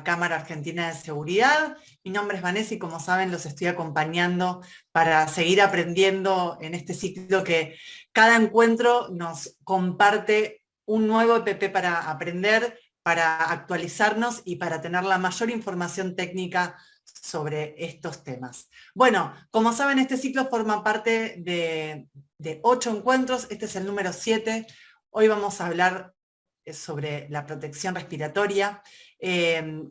Cámara Argentina de Seguridad. Mi nombre es Vanessa y como saben los estoy acompañando para seguir aprendiendo en este ciclo que cada encuentro nos comparte un nuevo EPP para aprender, para actualizarnos y para tener la mayor información técnica sobre estos temas. Bueno, como saben, este ciclo forma parte de 8 encuentros, este es el número 7. Hoy vamos a hablar sobre la protección respiratoria.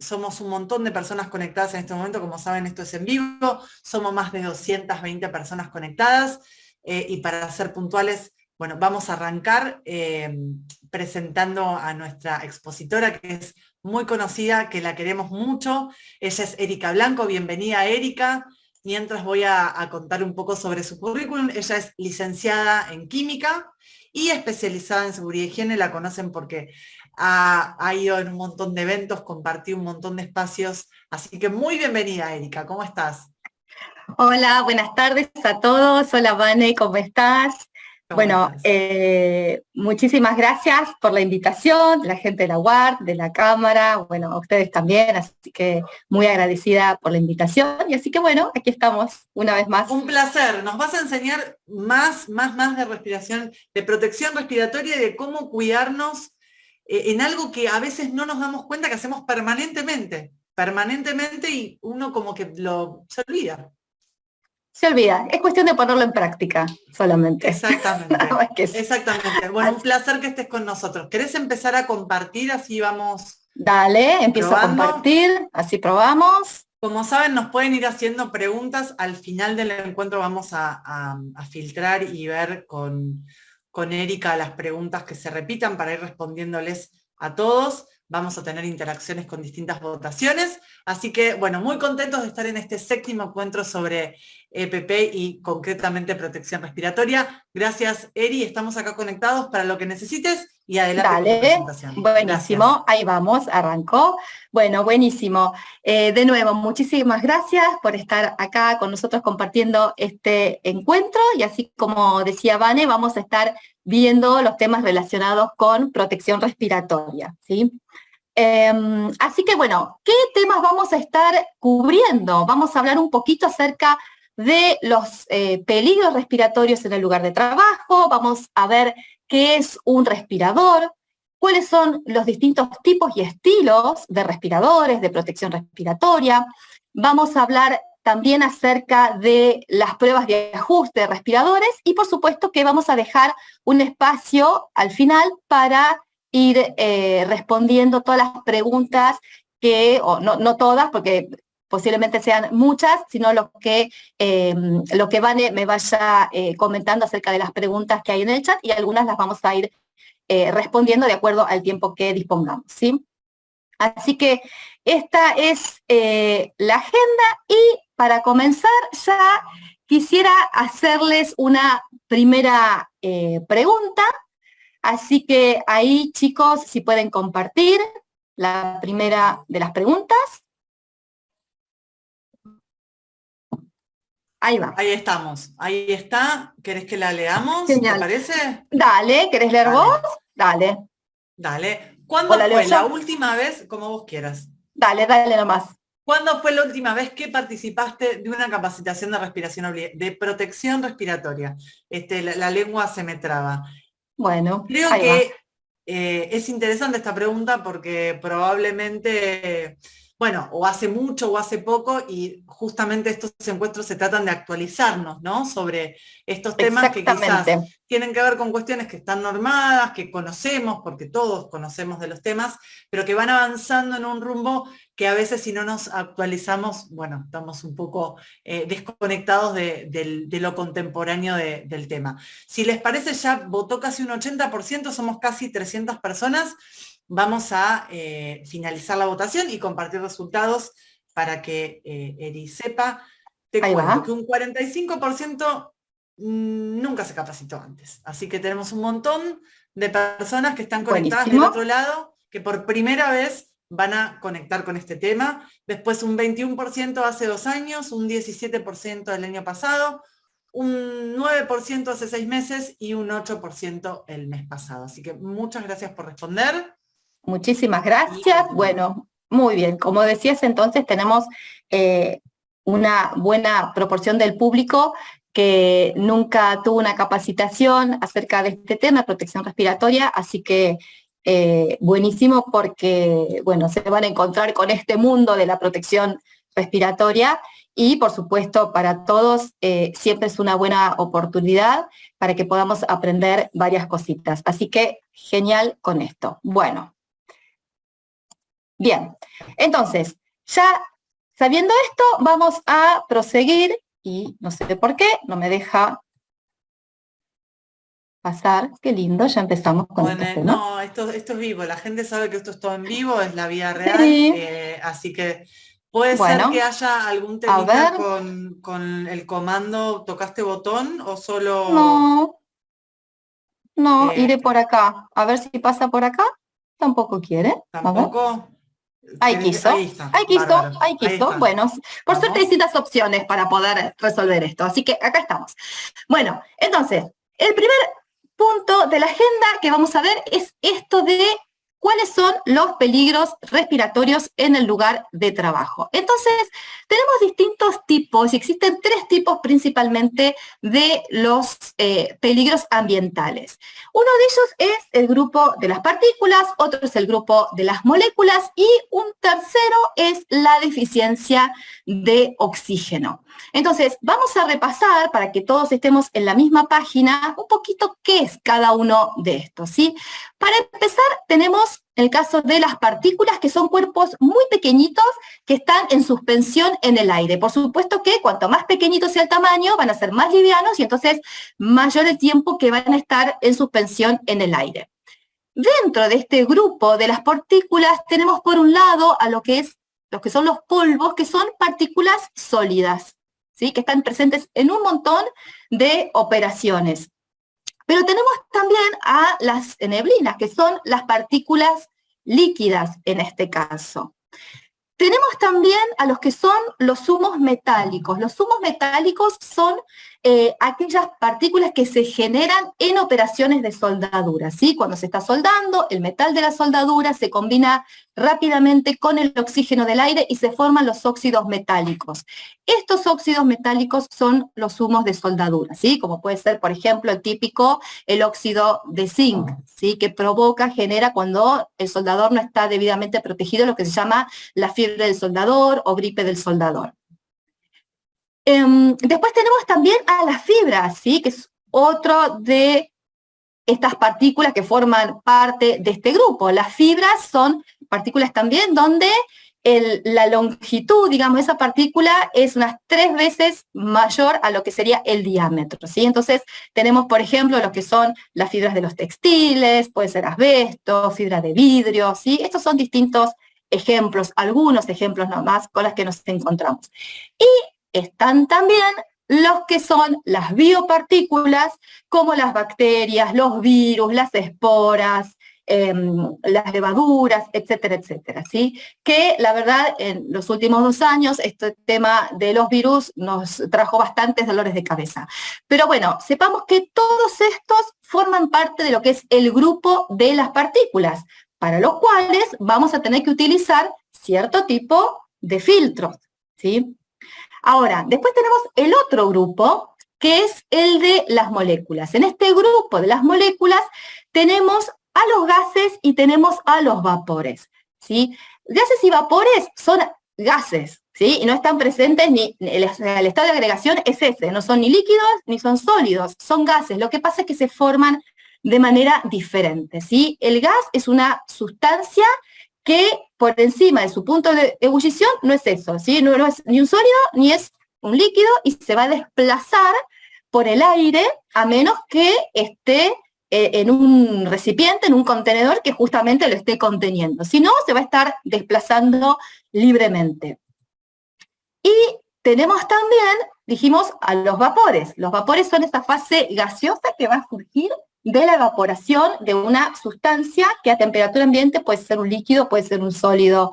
Somos un montón de personas conectadas en este momento, como saben esto es en vivo, somos más de 220 personas conectadas y para ser puntuales, bueno, vamos a arrancar presentando a nuestra expositora que es muy conocida, que la queremos mucho. Ella es Erika Blanco, bienvenida Erika. Mientras voy a contar un poco sobre su currículum. Ella es licenciada en química y especializada en seguridad y higiene. La conocen porque ha ido en un montón de eventos, compartió un montón de espacios. Así que muy bienvenida Erika, ¿cómo estás? Hola, buenas tardes a todos. Hola, Vane, ¿cómo estás? ¿Cómo Bueno, estás? muchísimas gracias por la invitación, la gente de la UART, de la Cámara, bueno, a ustedes también, así que muy agradecida por la invitación. Y así que bueno, aquí estamos una vez más. Un placer. Nos vas a enseñar más de respiración, de protección respiratoria y de cómo cuidarnos en algo que a veces no nos damos cuenta que hacemos permanentemente y uno como que se olvida. Se olvida, es cuestión de ponerlo en práctica solamente. Exactamente, Que es. exactamente. Bueno, un placer que estés con nosotros. ¿Querés empezar a compartir? Así vamos Dale, empiezo a probando. compartir, así probamos. Como saben, nos pueden ir haciendo preguntas. Al final del encuentro vamos a filtrar y ver con Erika las preguntas que se repitan para ir respondiéndoles a todos. Vamos a tener interacciones con distintas votaciones. Así que, bueno, muy contentos de estar en este 7º encuentro sobre EPP y concretamente protección respiratoria. Gracias, Eri. Estamos acá conectados para lo que necesites y adelante con tu Dale, presentación. Gracias. buenísimo, ahí vamos, arrancó. Bueno, buenísimo. De nuevo, muchísimas gracias por estar acá con nosotros compartiendo este encuentro y así como decía Vane, vamos a estar viendo los temas relacionados con protección respiratoria, ¿sí? Así que bueno, ¿qué temas vamos a estar cubriendo? Vamos a hablar un poquito acerca de los peligros respiratorios en el lugar de trabajo, vamos a ver qué es un respirador, cuáles son los distintos tipos y estilos de respiradores, de protección respiratoria. Vamos a hablar también acerca de las pruebas de ajuste de respiradores y por supuesto que vamos a dejar un espacio al final para ir respondiendo todas las preguntas o no todas, porque posiblemente sean muchas, sino lo que Vane me vaya comentando acerca de las preguntas que hay en el chat y algunas las vamos a ir respondiendo de acuerdo al tiempo que dispongamos, ¿sí? Así que esta es la agenda y para comenzar ya quisiera hacerles una primera pregunta. Así que ahí, chicos, si pueden compartir la primera de las preguntas. Ahí va. Ahí estamos, ahí está. ¿Querés que la leamos? ¿Te Genial. parece? Dale, ¿querés leer vos? Dale, Dale. dale. ¿O ¿Cuándo la leo fue la yo? última vez, como vos quieras, Dale, dale nomás. cuándo fue la última vez que participaste de una capacitación de respiración de protección respiratoria? La lengua se me traba. Bueno, Creo ahí va. que es interesante esta pregunta porque probablemente, bueno, o hace mucho o hace poco, y justamente estos encuentros se tratan de actualizarnos, ¿no? Sobre estos temas que quizás Exactamente. tienen que ver con cuestiones que están normadas, que conocemos, porque todos conocemos de los temas, pero que van avanzando en un rumbo que a veces si no nos actualizamos, bueno, estamos un poco desconectados de lo contemporáneo del tema. Si les parece, ya votó casi un 80%, somos casi 300 personas. Vamos a finalizar la votación y compartir resultados para que Eri sepa. Te Ahí cuento va. que un 45% nunca se capacitó antes. Así que tenemos un montón de personas que están conectadas del Buenísimo. otro lado, que por primera vez van a conectar con este tema. Después un 21% hace 2 años, un 17% el año pasado, un 9% hace 6 meses y un 8% el mes pasado. Así que muchas gracias por responder. Muchísimas Y gracias. Bueno, Muy bien, como decías entonces, tenemos una buena proporción del público que nunca tuvo una capacitación acerca de este tema, protección respiratoria, así que buenísimo porque, bueno, se van a encontrar con este mundo de la protección respiratoria y, por supuesto, para todos siempre es una buena oportunidad para que podamos aprender varias cositas. Así que genial con esto. Bueno, bien, entonces, ya sabiendo esto, vamos a proseguir y no sé por qué, no me deja pasar. Qué lindo, ya empezamos con Bueno, estos temas. no, esto es vivo, la gente sabe que esto es todo en vivo, es la vida real, Sí, así que puede ser que bueno, haya algún a temita ver, con el comando, ¿tocaste botón o solo... no, no, eh, iré por acá, a ver si pasa por acá. Tampoco quiere, a ver. tampoco? Ahí ¿Querés ahí quiso, está, ahí quiso, bárbaro, ahí ahí quiso. está, Bueno, por suerte hay vamos. distintas opciones para poder resolver esto, así que acá estamos. Bueno, entonces, el primer punto de la agenda que vamos a ver es esto de cuáles son los peligros respiratorios en el lugar de trabajo. Entonces, tenemos distintos tipos y existen tres tipos principalmente de los peligros ambientales. Uno de ellos es el grupo de las partículas, otro es el grupo de las moléculas y un tercero es la deficiencia de oxígeno. Entonces, vamos a repasar para que todos estemos en la misma página un poquito qué es cada uno de estos, ¿sí? Para empezar, tenemos el caso de las partículas, que son cuerpos muy pequeñitos que están en suspensión en el aire. Por supuesto que cuanto más pequeñito sea el tamaño, van a ser más livianos y entonces mayor el tiempo que van a estar en suspensión en el aire. Dentro de este grupo de las partículas tenemos por un lado a lo que son los polvos, que son partículas sólidas, ¿sí? Que están presentes en un montón de operaciones. Pero tenemos también a las neblinas, que son las partículas líquidas en este caso. Tenemos también a los que son los humos metálicos. Los humos metálicos son aquellas partículas que se generan en operaciones de soldadura, ¿sí? Cuando se está soldando, el metal de la soldadura se combina rápidamente con el oxígeno del aire y se forman los óxidos metálicos. Estos óxidos metálicos son los humos de soldadura, ¿sí? Como puede ser, por ejemplo, el típico, el óxido de zinc, ¿sí? Que genera cuando el soldador no está debidamente protegido, lo que se llama la fiebre del soldador o gripe del soldador. Después tenemos también a las fibras, ¿sí? Que es otro de estas partículas que forman parte de este grupo. Las fibras son partículas también donde la longitud, digamos, de esa partícula es unas 3 veces mayor a lo que sería el diámetro, ¿sí? Entonces tenemos, por ejemplo, lo que son las fibras de los textiles, puede ser asbesto, fibra de vidrio, ¿sí? Estos son distintos ejemplos, algunos ejemplos nomás con los que nos encontramos. Y están también los que son las biopartículas, como las bacterias, los virus, las esporas, las levaduras, etcétera, etcétera, ¿sí? Que la verdad en los últimos 2 años este tema de los virus nos trajo bastantes dolores de cabeza. Pero bueno, sepamos que todos estos forman parte de lo que es el grupo de las partículas, para los cuales vamos a tener que utilizar cierto tipo de filtros, ¿sí? Ahora, después tenemos el otro grupo, que es el de las moléculas. En este grupo de las moléculas tenemos a los gases y tenemos a los vapores, ¿sí? Gases y vapores son gases, ¿sí? Y no están presentes el estado de agregación es ese, no son ni líquidos ni son sólidos, son gases. Lo que pasa es que se forman de manera diferente, ¿sí? El gas es una sustancia que por encima de su punto de ebullición no es eso, ¿sí? No es ni un sólido ni es un líquido y se va a desplazar por el aire a menos que esté en un recipiente, en un contenedor que justamente lo esté conteniendo. Si no, se va a estar desplazando libremente. Y tenemos también, dijimos, a los vapores. Los vapores son esta fase gaseosa que va a surgir de la evaporación de una sustancia que a temperatura ambiente puede ser un líquido, puede ser un sólido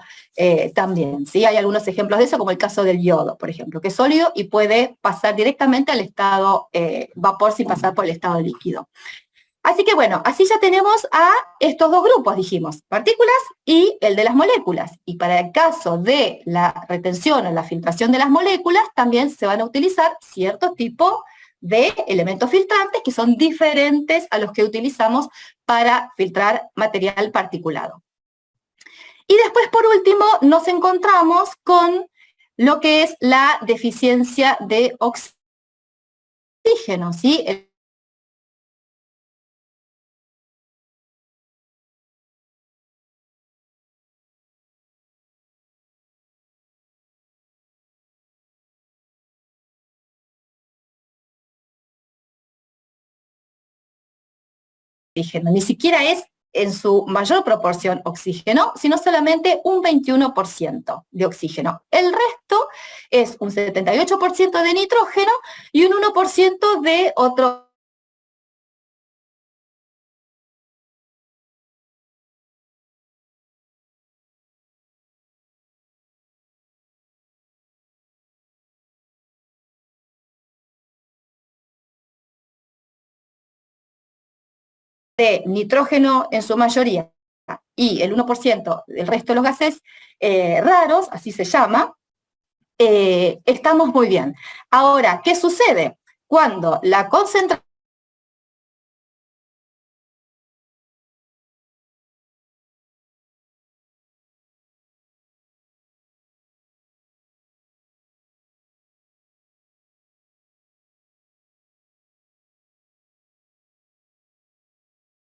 también, ¿sí? Hay algunos ejemplos de eso, como el caso del yodo, por ejemplo, que es sólido y puede pasar directamente al estado vapor sin pasar por el estado líquido. Así que bueno, así ya tenemos a estos dos grupos, dijimos, partículas y el de las moléculas. Y para el caso de la retención o la filtración de las moléculas, también se van a utilizar ciertos tipos de elementos filtrantes que son diferentes a los que utilizamos para filtrar material particulado. Y después, por último, nos encontramos con lo que es la deficiencia de oxígeno, ¿sí? Oxígeno, ni siquiera es en su mayor proporción oxígeno, sino solamente un 21% de oxígeno. El resto es un 78% de nitrógeno y un 1% de otro de nitrógeno en su mayoría y el 1% del resto de los gases raros, así se llama, estamos muy bien. Ahora, ¿qué sucede? Cuando la concentración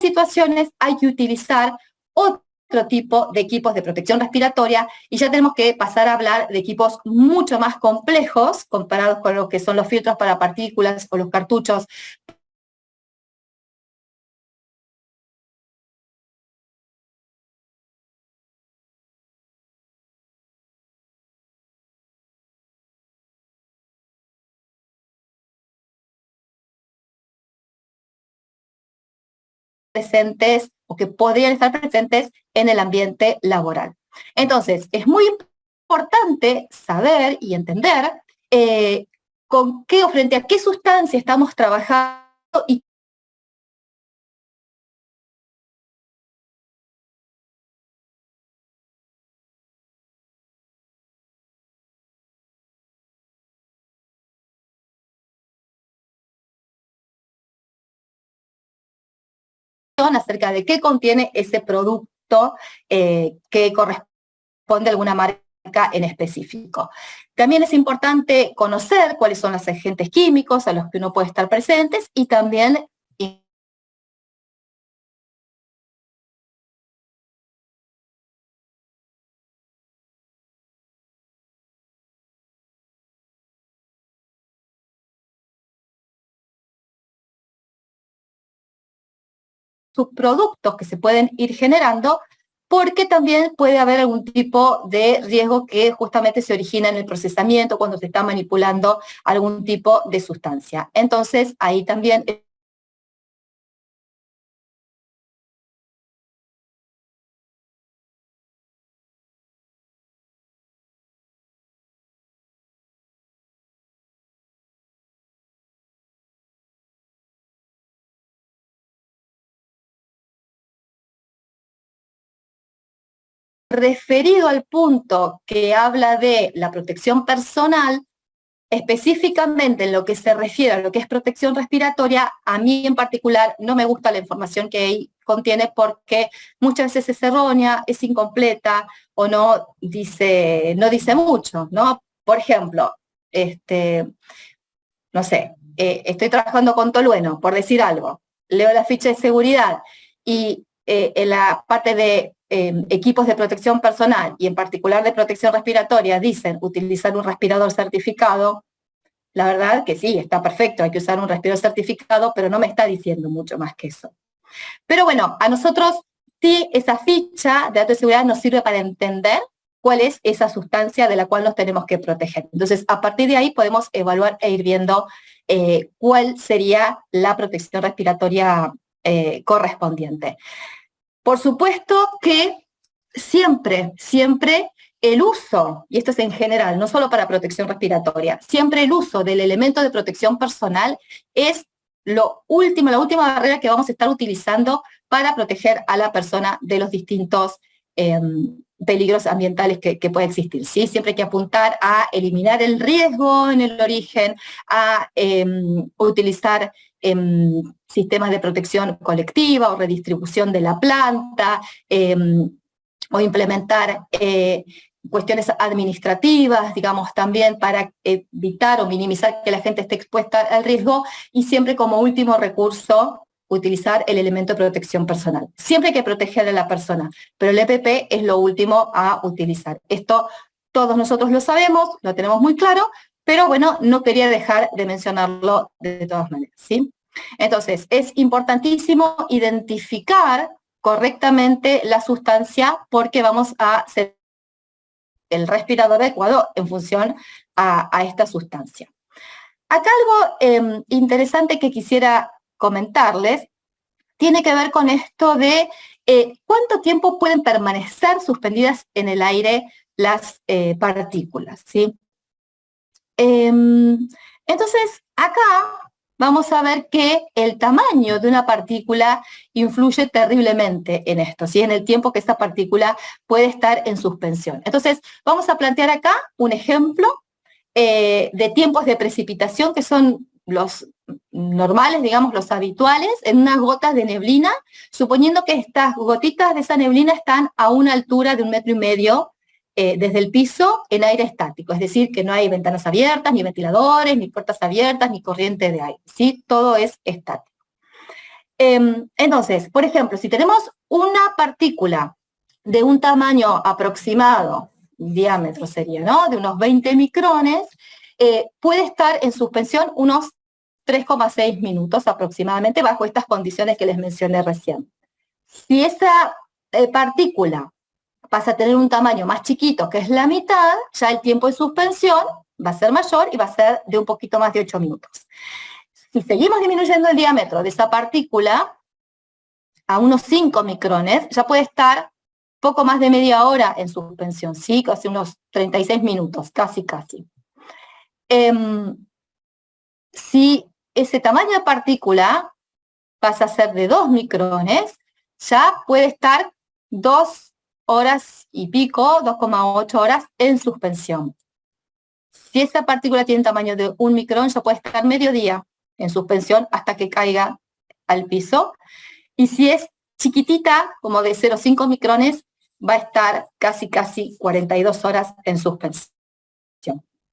situaciones hay que utilizar otro tipo de equipos de protección respiratoria y ya tenemos que pasar a hablar de equipos mucho más complejos comparados con lo que son los filtros para partículas o los cartuchos. Presentes o que podrían estar presentes en el ambiente laboral. Entonces, es muy importante saber y entender con qué o frente a qué sustancia estamos trabajando y acerca de qué contiene ese producto que corresponde a alguna marca en específico. También es importante conocer cuáles son los agentes químicos a los que uno puede estar presentes y también subproductos que se pueden ir generando, porque también puede haber algún tipo de riesgo que justamente se origina en el procesamiento cuando se está manipulando algún tipo de sustancia. Entonces, ahí también referido al punto que habla de la protección personal, específicamente en lo que se refiere a lo que es protección respiratoria, a mí en particular no me gusta la información que contiene porque muchas veces es errónea, es incompleta o no dice mucho, ¿no? Por ejemplo, no sé, estoy trabajando con tolueno, por decir algo, leo la ficha de seguridad y en la parte de equipos de protección personal y en particular de protección respiratoria dicen utilizar un respirador certificado. La verdad que sí, está perfecto, hay que usar un respirador certificado, pero no me está diciendo mucho más que eso. Pero bueno, a nosotros sí esa ficha de datos de seguridad nos sirve para entender cuál es esa sustancia de la cual nos tenemos que proteger. Entonces, a partir de ahí podemos evaluar e ir viendo cuál sería la protección respiratoria correspondiente. Por supuesto que siempre el uso, y esto es en general, no solo para protección respiratoria, siempre el uso del elemento de protección personal es la última barrera que vamos a estar utilizando para proteger a la persona de los distintos peligros ambientales que puede existir, ¿sí? Siempre hay que apuntar a eliminar el riesgo en el origen, a utilizar sistemas de protección colectiva o redistribución de la planta, o implementar cuestiones administrativas, digamos, también para evitar o minimizar que la gente esté expuesta al riesgo, y siempre como último recurso utilizar el elemento de protección personal. Siempre hay que proteger a la persona, pero el EPP es lo último a utilizar. Esto todos nosotros lo sabemos, lo tenemos muy claro, pero bueno, no quería dejar de mencionarlo de todas maneras, ¿sí? Entonces, es importantísimo identificar correctamente la sustancia porque vamos a hacer el respirador adecuado en función a esta sustancia. Acá algo interesante que quisiera comentarles tiene que ver con esto de cuánto tiempo pueden permanecer suspendidas en el aire las partículas, ¿sí? Entonces, acá vamos a ver que el tamaño de una partícula influye terriblemente en esto, ¿sí? En el tiempo que esta partícula puede estar en suspensión. Entonces, vamos a plantear acá un ejemplo de tiempos de precipitación que son los normales, digamos, los habituales, en unas gotas de neblina, suponiendo que estas gotitas de esa neblina están a una altura de 1,5 metros desde el piso en aire estático, es decir, que no hay ventanas abiertas, ni ventiladores, ni puertas abiertas, ni corriente de aire, ¿sí? Todo es estático. Entonces, por ejemplo, si tenemos una partícula de un tamaño aproximado, diámetro sería, ¿no? De unos 20 micrones, puede estar en suspensión unos 3,6 minutos aproximadamente bajo estas condiciones que les mencioné recién. Si esa partícula pasa a tener un tamaño más chiquito, que es la mitad, ya el tiempo de suspensión va a ser mayor y va a ser de un poquito más de 8 minutos. Si seguimos disminuyendo el diámetro de esa partícula a unos 5 micrones, ya puede estar poco más de media hora en suspensión, ¿sí? Casi unos 36 minutos, casi. Si ese tamaño de partícula pasa a ser de 2 micrones, ya puede estar 2 horas y pico, 2,8 horas en suspensión. Si esa partícula tiene un tamaño de 1 micrón, ya puede estar medio día en suspensión hasta que caiga al piso. Y si es chiquitita, como de 0,5 micrones, va a estar casi 42 horas en suspensión.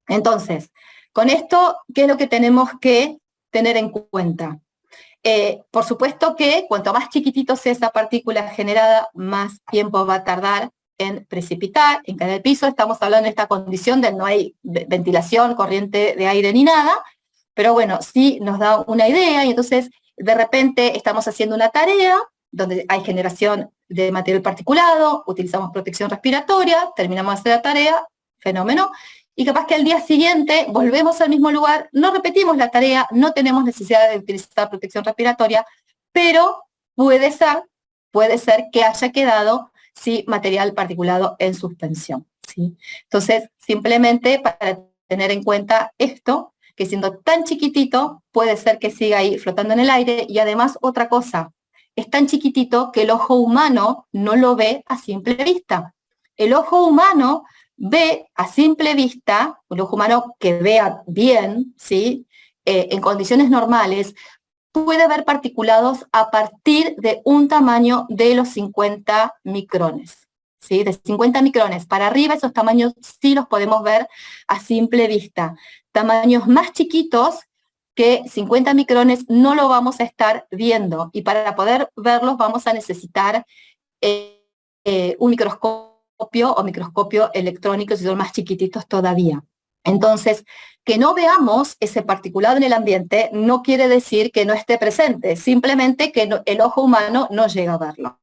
Entonces, con esto, ¿qué es lo que tenemos que tener en cuenta? Por supuesto que cuanto más chiquitito sea esa partícula generada, más tiempo va a tardar en precipitar, en caer al piso. Estamos hablando de esta condición de no hay ventilación, corriente de aire ni nada, pero bueno, sí nos da una idea, y entonces de repente estamos haciendo una tarea donde hay generación de material particulado, utilizamos protección respiratoria, terminamos de hacer la tarea, fenómeno, y capaz que al día siguiente volvemos al mismo lugar, no repetimos la tarea, no tenemos necesidad de utilizar protección respiratoria, pero puede ser que haya quedado, sí, material particulado en suspensión, ¿sí? Entonces, simplemente para tener en cuenta esto, que siendo tan chiquitito, puede ser que siga ahí flotando en el aire, y además otra cosa, es tan chiquitito que el ojo humano no lo ve a simple vista. El ojo humano ve a simple vista, un ojo humano que vea bien, ¿sí? En condiciones normales, puede ver particulados a partir de un tamaño de los 50 micrones, ¿sí? De 50 micrones para arriba, esos tamaños sí los podemos ver a simple vista. Tamaños más chiquitos que 50 micrones no lo vamos a estar viendo, y para poder verlos vamos a necesitar un microscopio o microscopio electrónico si son más chiquititos todavía. Entonces, que no veamos ese particulado en el ambiente no quiere decir que no esté presente, simplemente que el ojo humano no llega a verlo.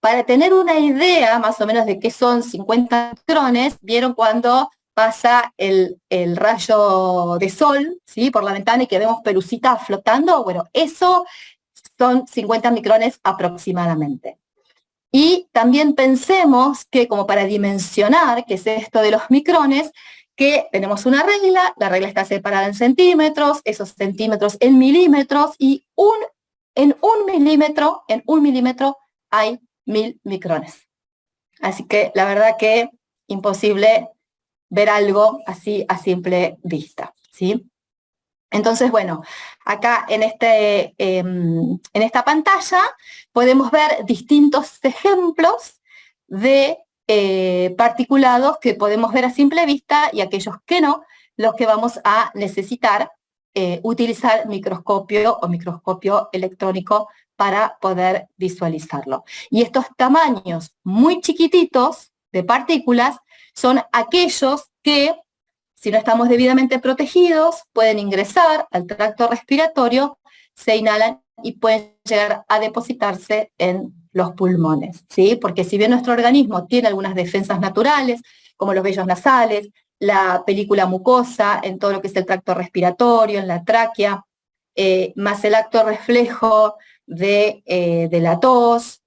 Para tener una idea más o menos de qué son 50 micrones, vieron cuando pasa el rayo de sol, ¿sí? Por la ventana y que vemos pelucitas flotando. Bueno, eso son 50 micrones aproximadamente. Y también pensemos que, como para dimensionar qué es esto de los micrones, que tenemos una regla, la regla está separada en centímetros, esos centímetros en milímetros, y en un milímetro hay 1000 micrones. Así que la verdad que imposible ver algo así a simple vista, ¿sí? Entonces, bueno, acá en esta pantalla podemos ver distintos ejemplos de particulados que podemos ver a simple vista y aquellos que no, los que vamos a necesitar utilizar microscopio o microscopio electrónico para poder visualizarlo. Y estos tamaños muy chiquititos de partículas son aquellos que, si no estamos debidamente protegidos, pueden ingresar al tracto respiratorio, se inhalan y pueden llegar a depositarse en los pulmones, ¿sí? Porque si bien nuestro organismo tiene algunas defensas naturales, como los vellos nasales, la película mucosa, en todo lo que es el tracto respiratorio, en la tráquea, más el acto reflejo de la tos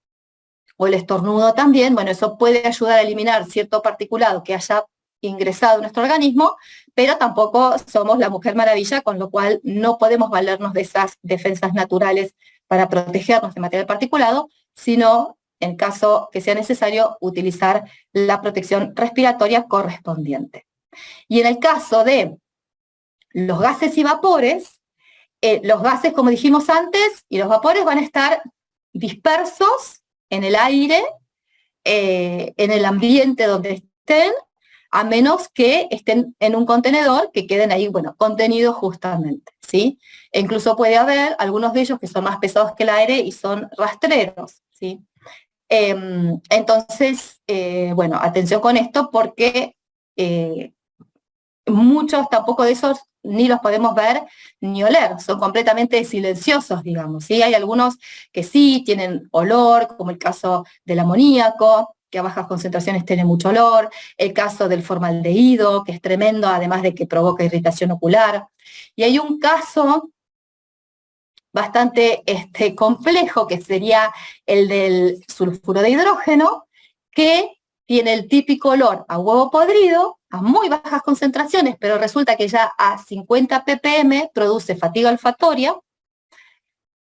o el estornudo también, bueno, eso puede ayudar a eliminar cierto particulado que haya ingresado en nuestro organismo, pero tampoco somos la Mujer Maravilla, con lo cual no podemos valernos de esas defensas naturales para protegernos de material particulado, sino, en caso que sea necesario, utilizar la protección respiratoria correspondiente. Y en el caso de los gases y vapores, los gases, como dijimos antes, y los vapores van a estar dispersos en el aire, en el ambiente donde estén, a menos que estén en un contenedor, que queden ahí, bueno, contenidos justamente, ¿sí? E incluso puede haber algunos de ellos que son más pesados que el aire y son rastreros, ¿sí? Entonces, bueno, atención con esto porque muchos tampoco de esos ni los podemos ver ni oler, son completamente silenciosos, digamos, ¿sí? Hay algunos que sí tienen olor, como el caso del amoníaco, que a bajas concentraciones tiene mucho olor, el caso del formaldehído, que es tremendo, además de que provoca irritación ocular. Y hay un caso bastante complejo, que sería el del sulfuro de hidrógeno, que tiene el típico olor a huevo podrido, a muy bajas concentraciones, pero resulta que ya a 50 ppm produce fatiga olfatoria.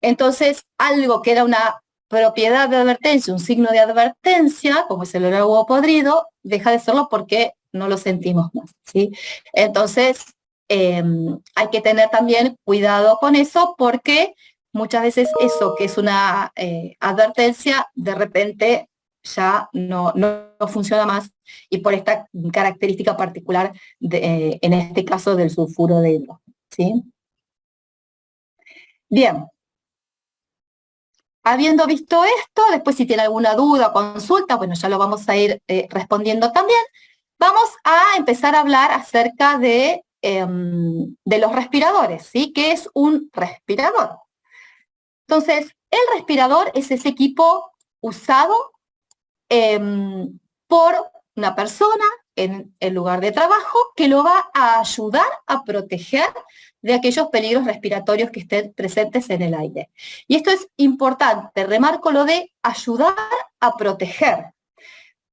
Entonces, algo que era una propiedad de advertencia, un signo de advertencia, como es el olor a huevo podrido, deja de serlo porque no lo sentimos más, ¿sí? Entonces, hay que tener también cuidado con eso, porque muchas veces eso que es una advertencia, de repente ya no funciona más, y por esta característica particular, en este caso del sulfuro de hidrógeno, ¿sí? Bien. Habiendo visto esto, después si tiene alguna duda o consulta, bueno, ya lo vamos a ir respondiendo también. Vamos a empezar a hablar acerca de los respiradores, ¿sí? ¿Qué es un respirador? Entonces, el respirador es ese equipo usado por una persona en el lugar de trabajo que lo va a ayudar a proteger de aquellos peligros respiratorios que estén presentes en el aire. Y esto es importante, remarco lo de ayudar a proteger,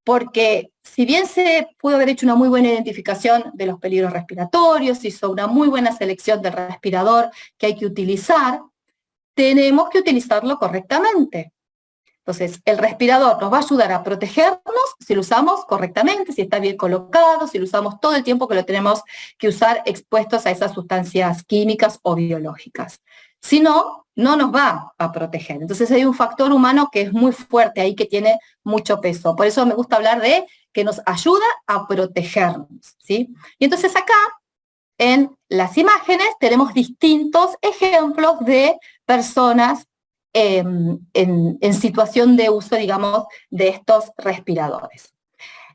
porque si bien se pudo haber hecho una muy buena identificación de los peligros respiratorios, se hizo una muy buena selección del respirador que hay que utilizar, tenemos que utilizarlo correctamente. Entonces, el respirador nos va a ayudar a protegernos si lo usamos correctamente, si está bien colocado, si lo usamos todo el tiempo que lo tenemos que usar expuestos a esas sustancias químicas o biológicas. Si no, no nos va a proteger. Entonces hay un factor humano que es muy fuerte ahí, que tiene mucho peso. Por eso me gusta hablar de que nos ayuda a protegernos, ¿sí? Y entonces acá, en las imágenes, tenemos distintos ejemplos de personas en situación de uso, digamos, de estos respiradores.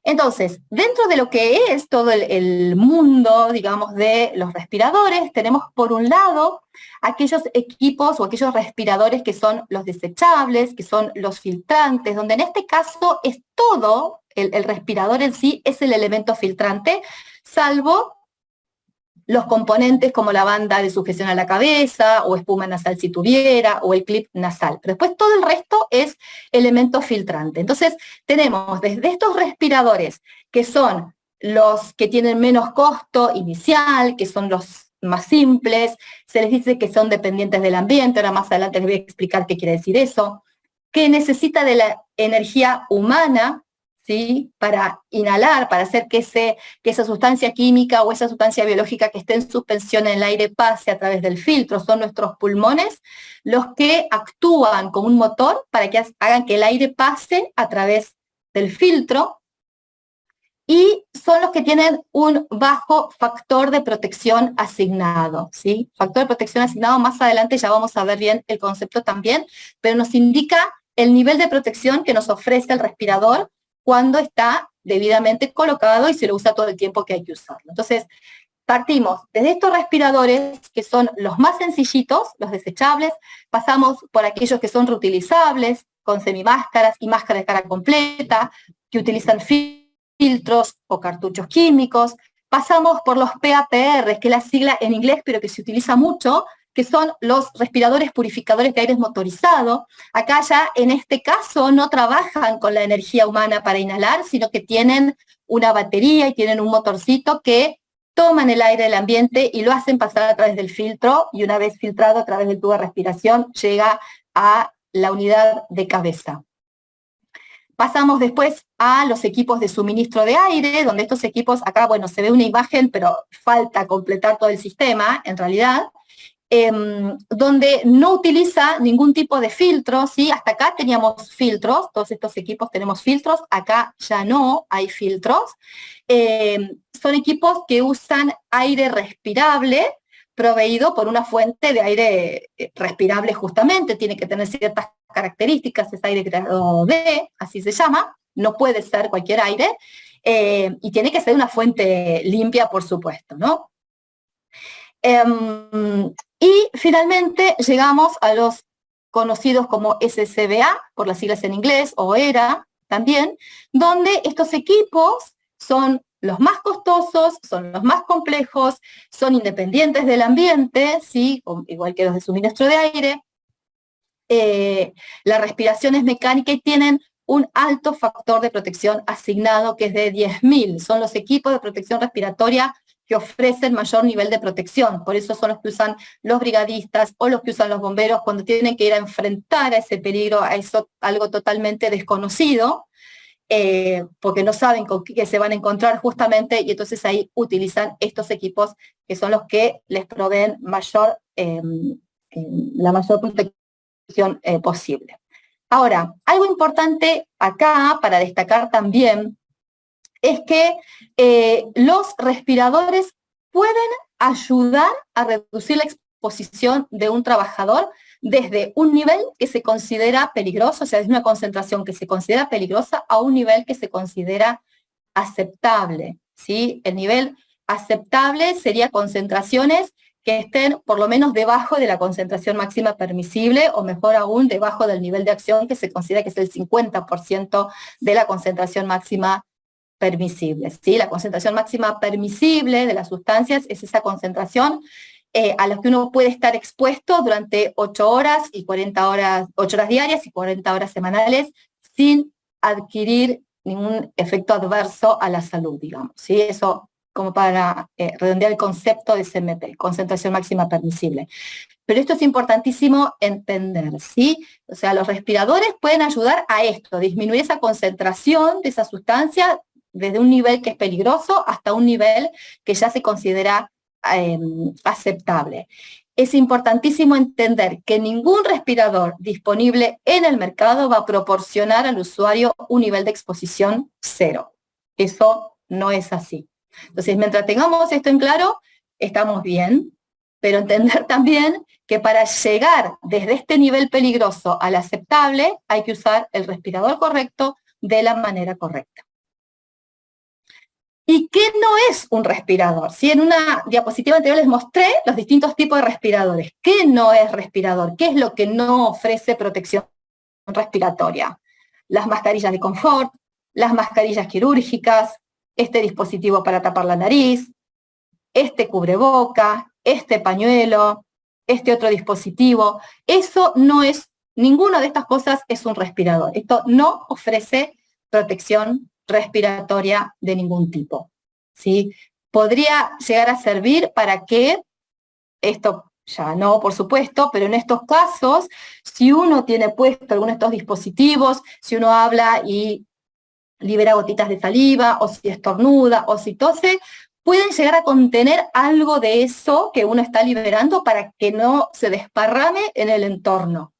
Entonces, dentro de lo que es todo el mundo, digamos, de los respiradores, tenemos por un lado aquellos equipos o aquellos respiradores que son los desechables, que son los filtrantes, donde en este caso es todo, el respirador en sí es el elemento filtrante, salvo los componentes como la banda de sujeción a la cabeza, o espuma nasal si tuviera, o el clip nasal. Pero después todo el resto es elemento filtrante. Entonces tenemos desde estos respiradores que son los que tienen menos costo inicial, que son los más simples, se les dice que son dependientes del ambiente, ahora más adelante les voy a explicar qué quiere decir eso, que necesita de la energía humana, ¿sí? Para inhalar, para hacer que esa sustancia química o esa sustancia biológica que esté en suspensión en el aire pase a través del filtro. Son nuestros pulmones los que actúan como un motor para que hagan que el aire pase a través del filtro, y son los que tienen un bajo factor de protección asignado, ¿sí? Factor de protección asignado, más adelante ya vamos a ver bien el concepto también, pero nos indica el nivel de protección que nos ofrece el respirador cuando está debidamente colocado y se lo usa todo el tiempo que hay que usarlo. Entonces, partimos desde estos respiradores, que son los más sencillitos, los desechables, pasamos por aquellos que son reutilizables, con semimáscaras y máscara de cara completa, que utilizan filtros o cartuchos químicos, pasamos por los PAPR, que es la sigla en inglés, pero que se utiliza mucho, que son los respiradores purificadores de aire motorizado. Acá ya, en este caso, no trabajan con la energía humana para inhalar, sino que tienen una batería y tienen un motorcito que toman el aire del ambiente y lo hacen pasar a través del filtro, y una vez filtrado a través del tubo de respiración, llega a la unidad de cabeza. Pasamos después a los equipos de suministro de aire, donde estos equipos, acá, bueno, se ve una imagen, pero falta completar todo el sistema, en realidad, donde no utiliza ningún tipo de filtro, ¿sí? Hasta acá teníamos filtros, todos estos equipos tenemos filtros, acá ya no hay filtros. Son equipos que usan aire respirable, proveído por una fuente de aire respirable justamente, tiene que tener ciertas características, es aire grado D, así se llama, no puede ser cualquier aire, y tiene que ser una fuente limpia, por supuesto, ¿no? Y finalmente llegamos a los conocidos como SCBA, por las siglas en inglés, o ERA también, donde estos equipos son los más costosos, son los más complejos, son independientes del ambiente, ¿sí? Igual que los de suministro de aire. La respiración es mecánica y tienen un alto factor de protección asignado que es de 10.000. Son los equipos de protección respiratoria que ofrecen mayor nivel de protección. Por eso son los que usan los brigadistas o los que usan los bomberos cuando tienen que ir a enfrentar a ese peligro, a eso, algo totalmente desconocido, porque no saben con qué se van a encontrar justamente, y entonces ahí utilizan estos equipos que son los que les proveen la mayor protección posible. Ahora, algo importante acá para destacar también es que los respiradores pueden ayudar a reducir la exposición de un trabajador desde un nivel que se considera peligroso, o sea, desde una concentración que se considera peligrosa a un nivel que se considera aceptable, ¿sí? El nivel aceptable sería concentraciones que estén por lo menos debajo de la concentración máxima permisible, o mejor aún, debajo del nivel de acción que se considera que es el 50% de la concentración máxima permisible, ¿sí? La concentración máxima permisible de las sustancias es esa concentración a la que uno puede estar expuesto durante 8 horas y 40 horas, 8 horas diarias y 40 horas semanales, sin adquirir ningún efecto adverso a la salud, digamos, ¿sí? Eso como para redondear el concepto de CMP, concentración máxima permisible. Pero esto es importantísimo entender, ¿sí? O sea, los respiradores pueden ayudar a esto, disminuir esa concentración de esa sustancia desde un nivel que es peligroso hasta un nivel que ya se considera aceptable. Es importantísimo entender que ningún respirador disponible en el mercado va a proporcionar al usuario un nivel de exposición cero. Eso no es así. Entonces, mientras tengamos esto en claro, estamos bien, pero entender también que para llegar desde este nivel peligroso al aceptable hay que usar el respirador correcto de la manera correcta. ¿Y qué no es un respirador? Si en una diapositiva anterior les mostré los distintos tipos de respiradores. ¿Qué no es respirador? ¿Qué es lo que no ofrece protección respiratoria? Las mascarillas de confort, las mascarillas quirúrgicas, este dispositivo para tapar la nariz, este cubreboca, este pañuelo, este otro dispositivo. Eso no es, ninguna de estas cosas es un respirador. Esto no ofrece protección respiratoria de ningún tipo. ¿sí? Podría llegar a servir para que, esto ya no, por supuesto, pero en estos casos, si uno tiene puesto alguno de estos dispositivos, si uno habla y libera gotitas de saliva, o si estornuda, o si tose, pueden llegar a contener algo de eso que uno está liberando para que no se desparrame en el entorno.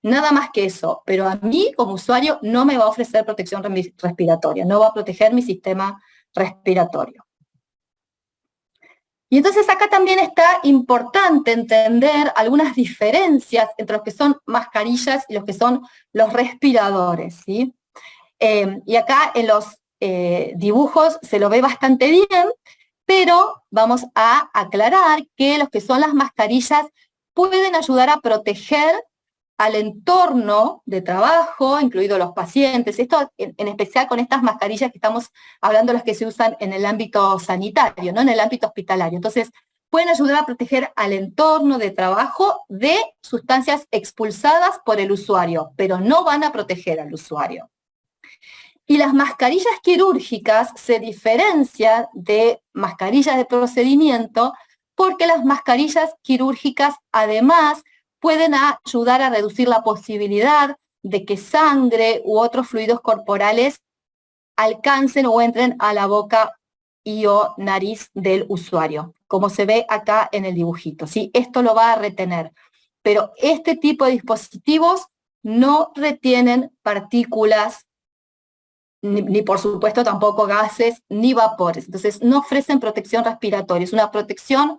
Nada más que eso, pero a mí como usuario no me va a ofrecer protección respiratoria, no va a proteger mi sistema respiratorio. Y entonces acá también está importante entender algunas diferencias entre los que son mascarillas y los que son los respiradores, ¿sí? Y acá en los dibujos se lo ve bastante bien, pero vamos a aclarar que los que son las mascarillas pueden ayudar a proteger al entorno de trabajo, incluidos los pacientes. Esto en especial con estas mascarillas que estamos hablando, las que se usan en el ámbito sanitario, ¿no? En el ámbito hospitalario. Entonces, pueden ayudar a proteger al entorno de trabajo de sustancias expulsadas por el usuario, pero no van a proteger al usuario. Y las mascarillas quirúrgicas se diferencian de mascarillas de procedimiento porque las mascarillas quirúrgicas además pueden ayudar a reducir la posibilidad de que sangre u otros fluidos corporales alcancen o entren a la boca y o nariz del usuario, como se ve acá en el dibujito, ¿sí? Esto lo va a retener, pero este tipo de dispositivos no retienen partículas ni por supuesto tampoco gases ni vapores. Entonces no ofrecen protección respiratoria, es una protección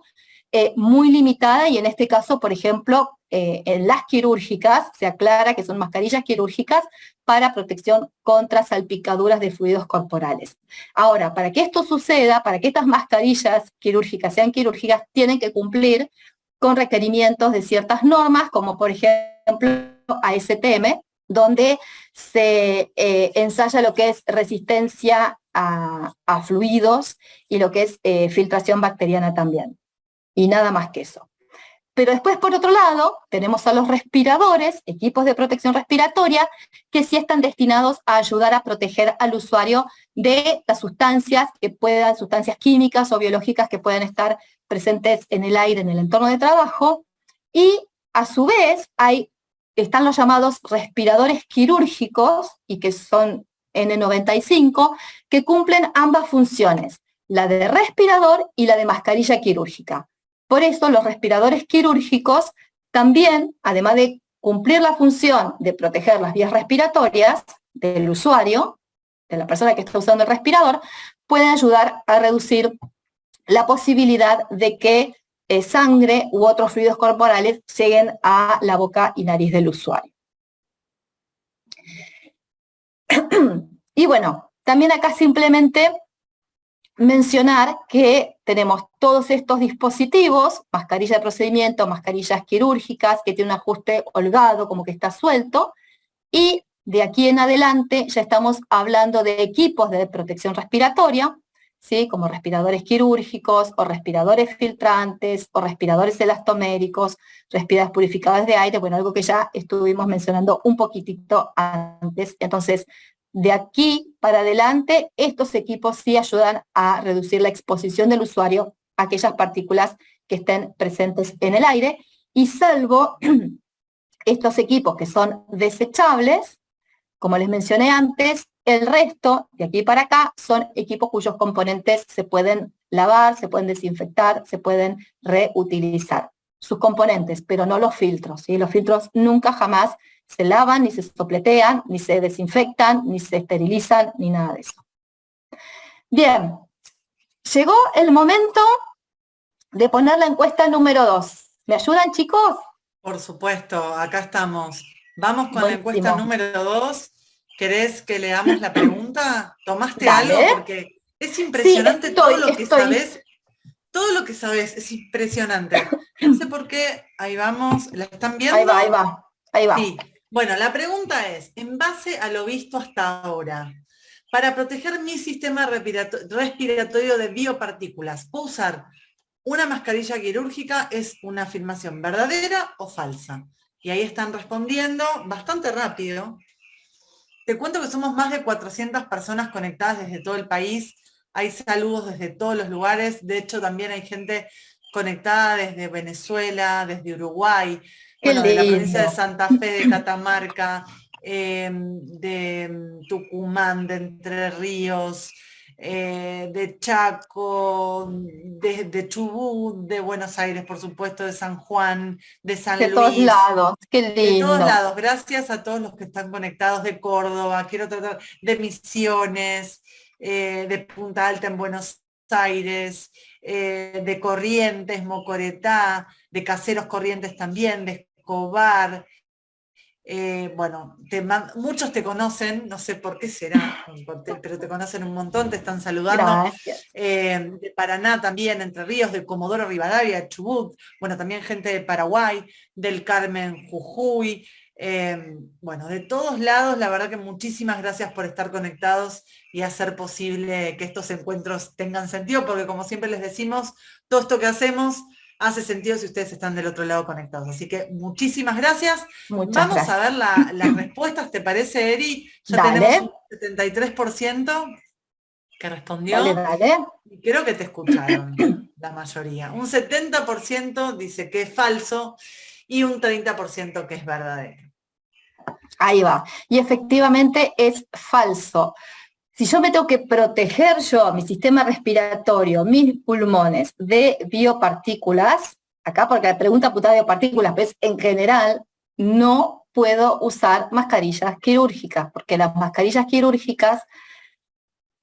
muy limitada y en este caso, por ejemplo, en las quirúrgicas, se aclara que son mascarillas quirúrgicas para protección contra salpicaduras de fluidos corporales. Ahora, para que esto suceda, para que estas mascarillas quirúrgicas sean quirúrgicas, tienen que cumplir con requerimientos de ciertas normas, como por ejemplo ASTM, donde se ensaya lo que es resistencia a fluidos y lo que es filtración bacteriana también. Y nada más que eso. Pero después, por otro lado, tenemos a los respiradores, equipos de protección respiratoria, que sí están destinados a ayudar a proteger al usuario de las sustancias sustancias químicas o biológicas que puedan estar presentes en el aire, en el entorno de trabajo, y a su vez están los llamados respiradores quirúrgicos, y que son N95, que cumplen ambas funciones, la de respirador y la de mascarilla quirúrgica. Por eso los respiradores quirúrgicos también, además de cumplir la función de proteger las vías respiratorias del usuario, de la persona que está usando el respirador, pueden ayudar a reducir la posibilidad de que sangre u otros fluidos corporales lleguen a la boca y nariz del usuario. Y bueno, también acá simplemente mencionar que tenemos todos estos dispositivos, mascarilla de procedimiento, mascarillas quirúrgicas, que tiene un ajuste holgado, como que está suelto, y de aquí en adelante ya estamos hablando de equipos de protección respiratoria, ¿sí? Como respiradores quirúrgicos, o respiradores filtrantes, o respiradores elastoméricos, respiradores purificadores de aire, bueno, algo que ya estuvimos mencionando un poquitito antes. Entonces, de aquí para adelante, estos equipos sí ayudan a reducir la exposición del usuario a aquellas partículas que estén presentes en el aire, y salvo estos equipos que son desechables, como les mencioné antes, el resto, de aquí para acá, son equipos cuyos componentes se pueden lavar, se pueden desinfectar, se pueden reutilizar. Sus componentes, pero no los filtros, ¿sí? Los filtros nunca jamás se lavan, ni se sopletean, ni se desinfectan, ni se esterilizan, ni nada de eso. Bien, llegó el momento de poner la encuesta número 2. ¿Me ayudan, chicos? Por supuesto, acá estamos. Vamos con Buenísimo. la encuesta número 2. ¿Querés que leamos la pregunta? ¿Tomaste Dale. algo? Porque es impresionante Sí, todo lo que sabes. Todo lo que sabes es impresionante. No sé por qué. Ahí vamos. ¿La están viendo? Ahí va. Sí. Bueno, la pregunta es, en base a lo visto hasta ahora, para proteger mi sistema respiratorio de biopartículas, ¿puedo usar una mascarilla quirúrgica? ¿Es una afirmación verdadera o falsa? Y ahí están respondiendo bastante rápido. Te cuento que somos más de 400 personas conectadas desde todo el país. hay saludos desde todos los lugares, de hecho también hay gente conectada desde Venezuela, desde Uruguay, Qué bueno, de la provincia de lindo. Santa Fe, de Catamarca, de Tucumán, de Entre Ríos, de Chaco, de Chubut, de Buenos Aires, por supuesto, de San Juan, de De San todos Luis, lados, qué de todos lindo. lados. Gracias a todos los que están conectados de Córdoba, quiero tratar de Misiones, de Punta Alta en Buenos Aires, de Corrientes, Mocoretá, de Caseros Corrientes también, de Escobar. Bueno, muchos te conocen, no sé por qué será, pero te conocen un montón, te están saludando. Gracias. De Paraná también, Entre Ríos, de Comodoro Rivadavia, de Chubut, bueno, también gente de Paraguay, del Carmen, Jujuy. Bueno, de todos lados, la verdad que muchísimas gracias por estar conectados y hacer posible que estos encuentros tengan sentido, porque como siempre les decimos, todo esto que hacemos hace sentido si ustedes están del otro lado conectados. Así que muchísimas gracias. Muchas Vamos a gracias. ver las respuestas, ¿te parece, Eri? Ya tenemos Dale, un 73% que dale, respondió dale. y creo que te escucharon la mayoría. Un 70% dice que es falso y un 30% que es verdadero. Ahí va. Y efectivamente es falso. Si yo me tengo que proteger yo, mi sistema respiratorio, mis pulmones de biopartículas, acá porque la pregunta puta de biopartículas, pero es en general, no puedo usar mascarillas quirúrgicas, porque las mascarillas quirúrgicas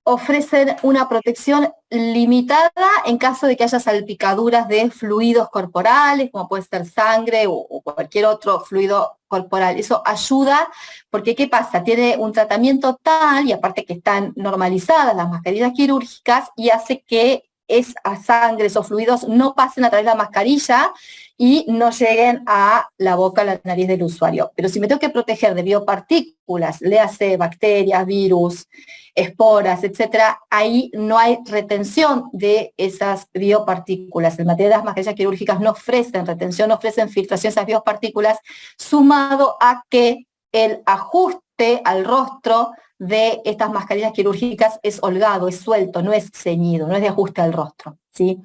ofrecen una protección limitada en caso de que haya salpicaduras de fluidos corporales, como puede ser sangre o cualquier otro fluido corporal. Eso ayuda porque, ¿qué pasa? Tiene un tratamiento tal, y aparte que están normalizadas las mascarillas quirúrgicas, y hace que esas sangres o fluidos no pasen a través de la mascarilla y no lleguen a la boca, a la nariz del usuario. Pero si me tengo que proteger de biopartículas, léase bacterias, virus, esporas, etcétera, ahí no hay retención de esas biopartículas. El material de las mascarillas quirúrgicas no ofrecen retención, no ofrecen filtración de esas biopartículas, sumado a que el ajuste al rostro de estas mascarillas quirúrgicas es holgado, es suelto, no es ceñido, no es de ajuste al rostro, ¿sí?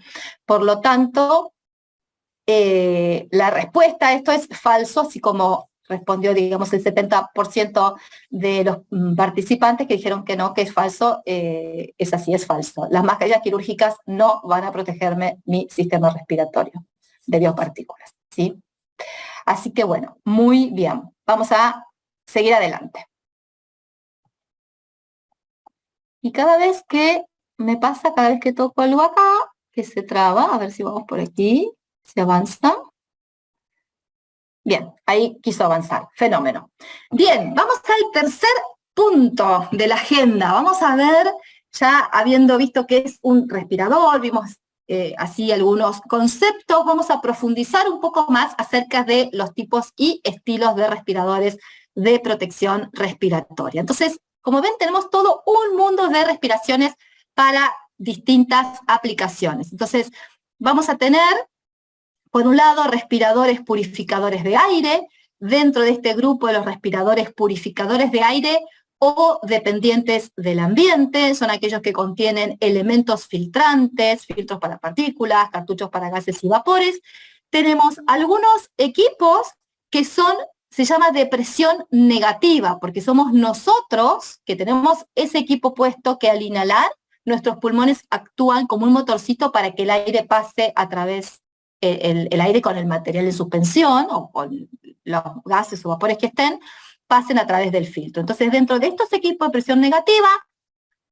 Por lo tanto, la respuesta a esto es falso, así como respondió, digamos, el 70% de los participantes que dijeron que no, que es falso, es así, es falso. Las mascarillas quirúrgicas no van a protegerme mi sistema respiratorio de biopartículas, ¿sí? Así que bueno, muy bien. Vamos a seguir adelante. Y cada vez que me pasa, cada vez que toco algo acá, que se traba, a ver si vamos por aquí, se avanza. Bien, ahí quiso avanzar, fenómeno. Bien, vamos al tercer punto de la agenda. Vamos a ver, ya habiendo visto que es un respirador, vimos así algunos conceptos, vamos a profundizar un poco más acerca de los tipos y estilos de respiradores de protección respiratoria. Entonces, como ven, tenemos todo un mundo de respiraciones para distintas aplicaciones. Entonces, vamos a tener, por un lado, respiradores purificadores de aire. Dentro de este grupo de los respiradores purificadores de aire o dependientes del ambiente, son aquellos que contienen elementos filtrantes, filtros para partículas, cartuchos para gases y vapores. Tenemos algunos equipos que se llama de presión negativa, porque somos nosotros que tenemos ese equipo puesto que al inhalar, nuestros pulmones actúan como un motorcito para que el aire pase a través el aire con el material de suspensión o con los gases o vapores que estén, pasen a través del filtro. Entonces, dentro de estos equipos de presión negativa,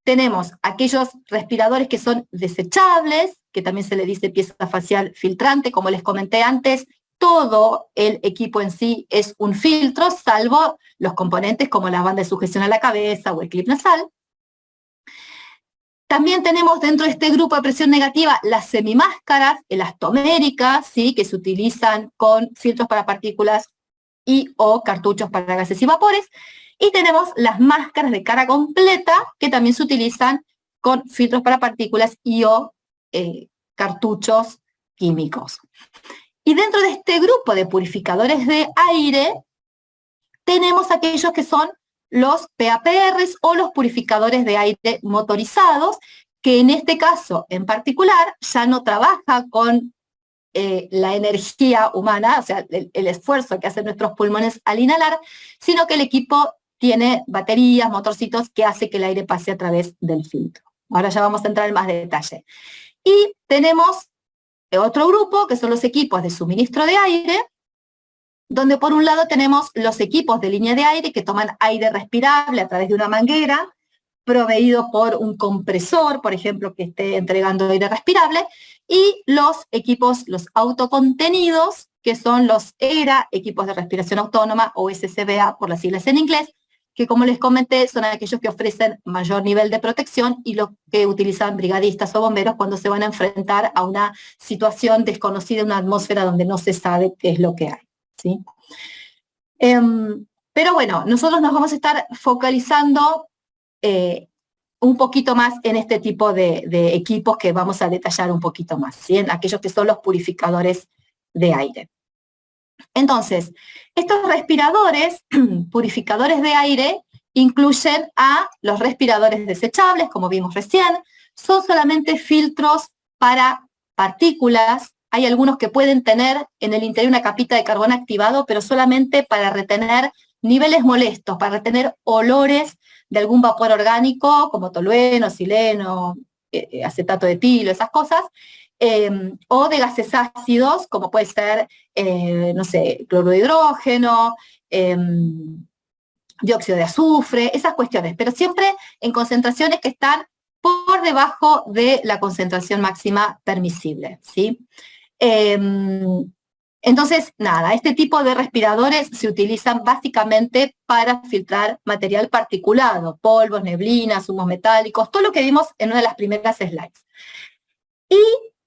tenemos aquellos respiradores que son desechables, que también se le dice pieza facial filtrante, como les comenté antes, todo el equipo en sí es un filtro, salvo los componentes como la banda de sujeción a la cabeza o el clip nasal. También tenemos dentro de este grupo de presión negativa las semimáscaras elastoméricas, ¿sí? Que se utilizan con filtros para partículas y o cartuchos para gases y vapores. Y tenemos las máscaras de cara completa que también se utilizan con filtros para partículas y o cartuchos químicos. Y dentro de este grupo de purificadores de aire tenemos aquellos que son los PAPRs o los purificadores de aire motorizados, que en este caso en particular ya no trabaja con la energía humana, o sea, el esfuerzo que hacen nuestros pulmones al inhalar, sino que el equipo tiene baterías, motorcitos que hace que el aire pase a través del filtro. Ahora ya vamos a entrar en más detalle. Y tenemos otro grupo, que son los equipos de suministro de aire, donde por un lado tenemos los equipos de línea de aire que toman aire respirable a través de una manguera, proveído por un compresor, por ejemplo, que esté entregando aire respirable, y los equipos, los autocontenidos, que son los ERA, equipos de respiración autónoma, o SCBA por las siglas en inglés, que como les comenté son aquellos que ofrecen mayor nivel de protección y los que utilizan brigadistas o bomberos cuando se van a enfrentar a una situación desconocida, una atmósfera donde no se sabe qué es lo que hay, ¿sí? Pero bueno, nosotros nos vamos a estar focalizando un poquito más en este tipo de equipos que vamos a detallar un poquito más, ¿sí? En aquellos que son los purificadores de aire. Entonces, estos respiradores, purificadores de aire, incluyen a los respiradores desechables, como vimos recién, son solamente filtros para partículas. Hay algunos que pueden tener en el interior una capita de carbón activado, pero solamente para retener niveles molestos, para retener olores de algún vapor orgánico, como tolueno, sileno, acetato de etilo, esas cosas, o de gases ácidos, como puede ser, no sé, cloruro de hidrógeno, dióxido de azufre, esas cuestiones, pero siempre en concentraciones que están por debajo de la concentración máxima permisible, ¿sí? Entonces, nada, este tipo de respiradores se utilizan básicamente para filtrar material particulado, polvos, neblinas, humos metálicos, todo lo que vimos en una de las primeras slides. Y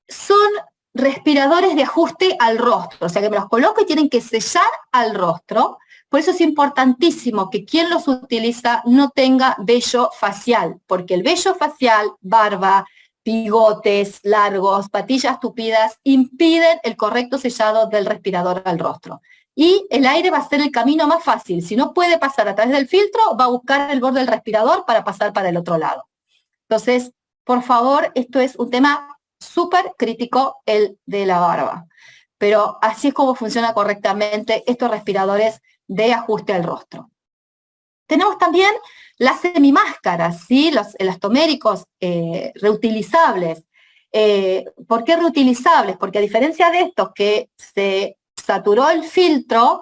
son respiradores de ajuste al rostro, o sea que me los coloco y tienen que sellar al rostro. Por eso es importantísimo que quien los utiliza no tenga vello facial, porque el vello facial, barba, bigotes largos, patillas tupidas, impiden el correcto sellado del respirador al rostro. Y el aire va a ser el camino más fácil. Si no puede pasar a través del filtro, va a buscar el borde del respirador para pasar para el otro lado. Entonces, por favor, esto es un tema súper crítico, el de la barba. Pero así es como funciona correctamente estos respiradores de ajuste al rostro. Tenemos también las semimáscaras, ¿sí? Los elastoméricos reutilizables. ¿Por qué reutilizables? Porque a diferencia de estos que se saturó el filtro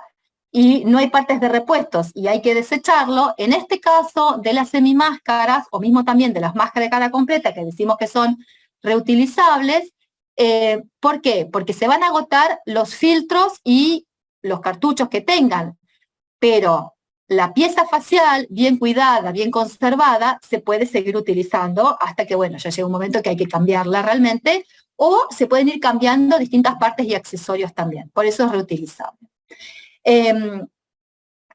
y no hay partes de repuestos y hay que desecharlo, en este caso de las semimáscaras, o mismo también de las máscaras de cara completa, que decimos que son reutilizables, ¿por qué? Porque se van a agotar los filtros y los cartuchos que tengan, pero la pieza facial, bien cuidada, bien conservada, se puede seguir utilizando hasta que, bueno, ya llega un momento que hay que cambiarla realmente, o se pueden ir cambiando distintas partes y accesorios también, por eso es reutilizable.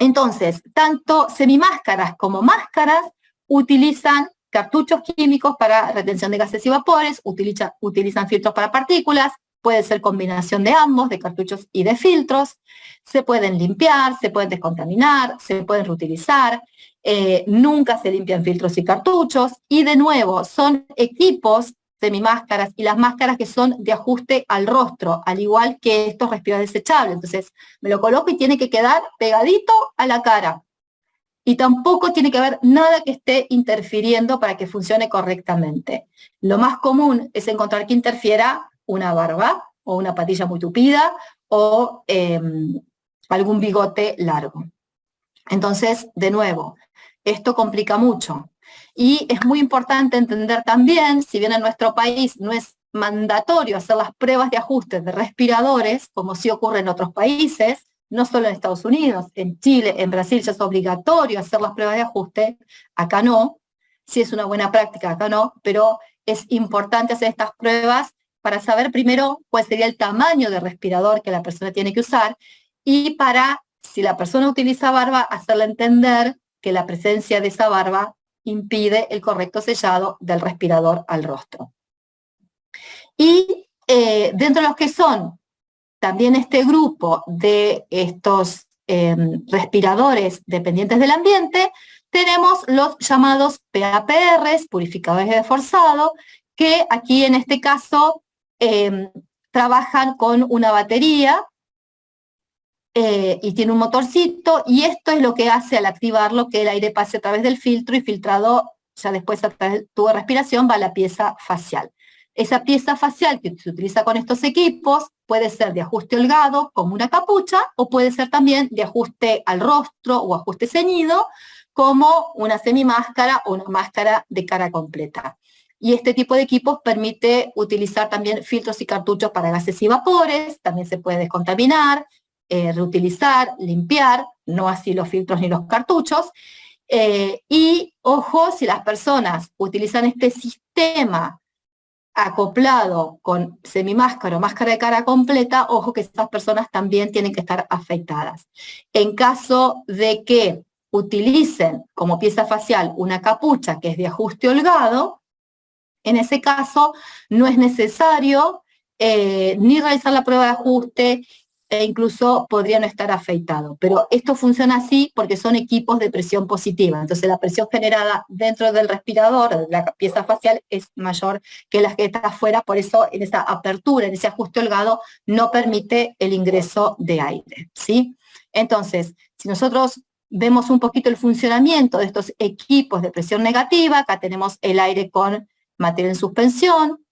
Entonces, tanto semimáscaras como máscaras utilizan cartuchos químicos para retención de gases y vapores, utilizan filtros para partículas, puede ser combinación de ambos, de cartuchos y de filtros, se pueden limpiar, se pueden descontaminar, se pueden reutilizar, nunca se limpian filtros y cartuchos, y de nuevo, son equipos, semimáscaras y las máscaras que son de ajuste al rostro, al igual que estos respiradores desechables. Entonces, me lo coloco y tiene que quedar pegadito a la cara. Y tampoco tiene que haber nada que esté interfiriendo para que funcione correctamente. Lo más común es encontrar que interfiera una barba o una patilla muy tupida o algún bigote largo. Entonces, de nuevo, esto complica mucho. Y es muy importante entender también, si bien en nuestro país no es mandatorio hacer las pruebas de ajuste de respiradores, como sí ocurre en otros países, no solo en Estados Unidos, en Chile, en Brasil ya es obligatorio hacer las pruebas de ajuste, acá no, sí es una buena práctica, acá no, pero es importante hacer estas pruebas para saber primero cuál sería el tamaño de respirador que la persona tiene que usar y para, si la persona utiliza barba, hacerle entender que la presencia de esa barba impide el correcto sellado del respirador al rostro. Y dentro de los que son también este grupo de estos respiradores dependientes del ambiente, tenemos los llamados PAPRs, purificadores de forzado, que aquí en este caso trabajan con una batería y tiene un motorcito, y esto es lo que hace al activarlo que el aire pase a través del filtro y filtrado ya después a través del tubo de respiración va a la pieza facial. Esa pieza facial que se utiliza con estos equipos puede ser de ajuste holgado, como una capucha, o puede ser también de ajuste al rostro o ajuste ceñido, como una semimáscara o una máscara de cara completa. Y este tipo de equipos permite utilizar también filtros y cartuchos para gases y vapores, también se puede descontaminar, reutilizar, limpiar, no así los filtros ni los cartuchos. Y ojo, si las personas utilizan este sistema acoplado con semimáscara o máscara de cara completa, ojo que esas personas también tienen que estar afectadas. En caso de que utilicen como pieza facial una capucha que es de ajuste holgado, en ese caso no es necesario ni realizar la prueba de ajuste, e incluso podría no estar afeitado. Pero esto funciona así porque son equipos de presión positiva. Entonces la presión generada dentro del respirador, de la pieza facial, es mayor que la que está afuera. Por eso en esa apertura, en ese ajuste holgado, no permite el ingreso de aire, ¿sí? Entonces, si nosotros vemos un poquito el funcionamiento de estos equipos de presión negativa, acá tenemos el aire con material en suspensión,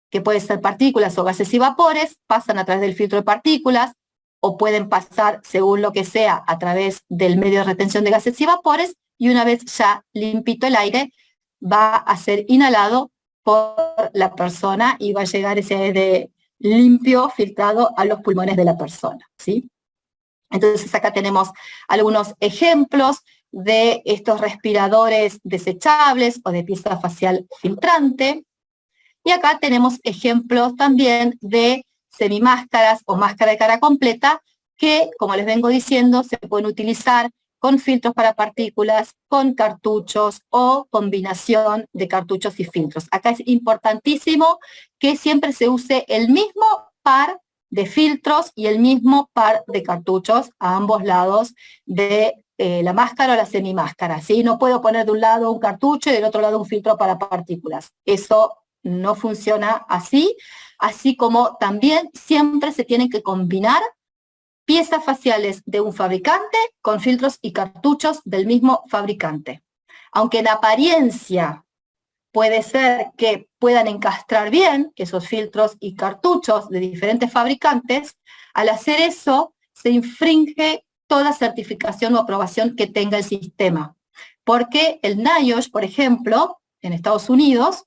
que puede ser partículas o gases y vapores, pasan a través del filtro de partículas, o pueden pasar, según lo que sea, a través del medio de retención de gases y vapores, y una vez ya limpito el aire, va a ser inhalado por la persona y va a llegar ese aire limpio, filtrado a los pulmones de la persona, ¿sí? Entonces acá tenemos algunos ejemplos de estos respiradores desechables o de pieza facial filtrante. Y acá tenemos ejemplos también de semimáscaras o máscara de cara completa que, como les vengo diciendo, se pueden utilizar con filtros para partículas, con cartuchos o combinación de cartuchos y filtros. Acá es importantísimo que siempre se use el mismo par de filtros y el mismo par de cartuchos a ambos lados de la máscara o la semimáscara, ¿sí? No puedo poner de un lado un cartucho y del otro lado un filtro para partículas. Eso no funciona así, así como también siempre se tienen que combinar piezas faciales de un fabricante con filtros y cartuchos del mismo fabricante. Aunque en apariencia puede ser que puedan encastrar bien esos filtros y cartuchos de diferentes fabricantes, al hacer eso se infringe toda certificación o aprobación que tenga el sistema. Porque el NIOSH, por ejemplo, en Estados Unidos,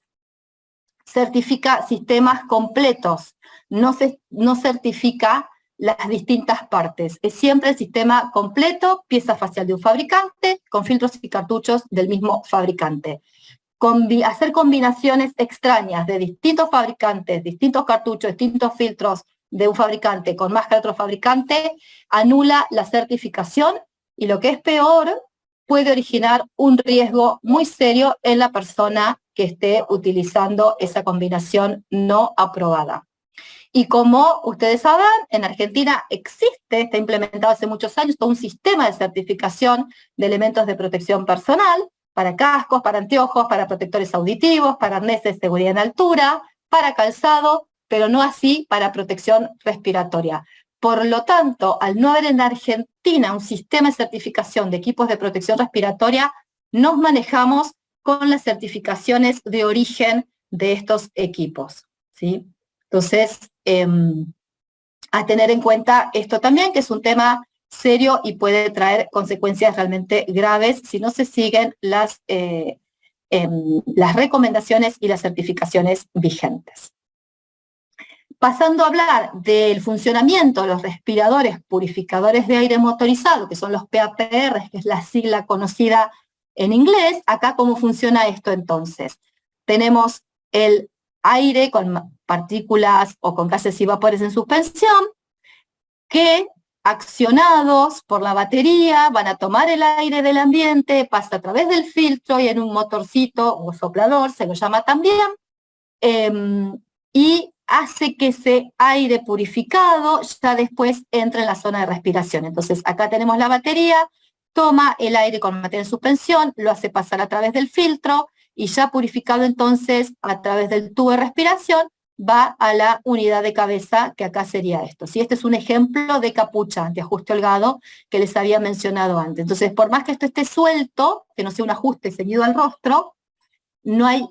certifica sistemas completos, no certifica las distintas partes. Es siempre el sistema completo, pieza facial de un fabricante, con filtros y cartuchos del mismo fabricante. Hacer combinaciones extrañas de distintos fabricantes, distintos cartuchos, distintos filtros de un fabricante con máscara de otro fabricante, anula la certificación y lo que es peor, puede originar un riesgo muy serio en la persona que esté utilizando esa combinación no aprobada. Y como ustedes saben, en Argentina está implementado hace muchos años todo un sistema de certificación de elementos de protección personal, para cascos, para anteojos, para protectores auditivos, para arneses de seguridad en altura, para calzado, pero no así para protección respiratoria. Por lo tanto, al no haber en Argentina un sistema de certificación de equipos de protección respiratoria, nos manejamos con las certificaciones de origen de estos equipos, ¿sí? Entonces, a tener en cuenta esto también, que es un tema serio y puede traer consecuencias realmente graves si no se siguen las recomendaciones y las certificaciones vigentes. Pasando a hablar del funcionamiento de los respiradores purificadores de aire motorizado, que son los PAPR, que es la sigla conocida en inglés, acá cómo funciona esto entonces. Tenemos el aire con partículas o con gases y vapores en suspensión, que accionados por la batería van a tomar el aire del ambiente, pasa a través del filtro y en un motorcito o soplador, se lo llama también, y hace que ese aire purificado ya después entre en la zona de respiración. Entonces acá tenemos la batería toma el aire con materia en suspensión, lo hace pasar a través del filtro y ya purificado entonces a través del tubo de respiración va a la unidad de cabeza, que acá sería esto. ¿Sí? Este es un ejemplo de capucha, de ajuste holgado, que les había mencionado antes. Entonces, por más que esto esté suelto, que no sea un ajuste ceñido al rostro, no hay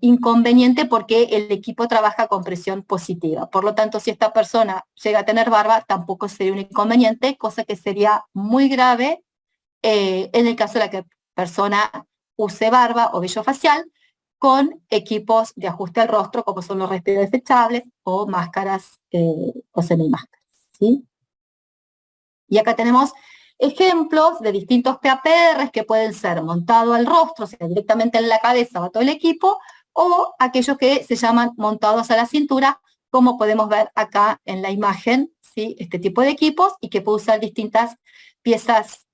inconveniente porque el equipo trabaja con presión positiva. Por lo tanto, si esta persona llega a tener barba, tampoco sería un inconveniente, cosa que sería muy grave en el caso de la que persona use barba o vello facial con equipos de ajuste al rostro, como son los respiradores desechables o máscaras o semimáscaras, ¿sí? Y acá tenemos ejemplos de distintos PAPRs que pueden ser montados al rostro, o sea, directamente en la cabeza o todo el equipo, o aquellos que se llaman montados a la cintura, como podemos ver acá en la imagen, ¿sí? Este tipo de equipos, y que puede usar distintas piezas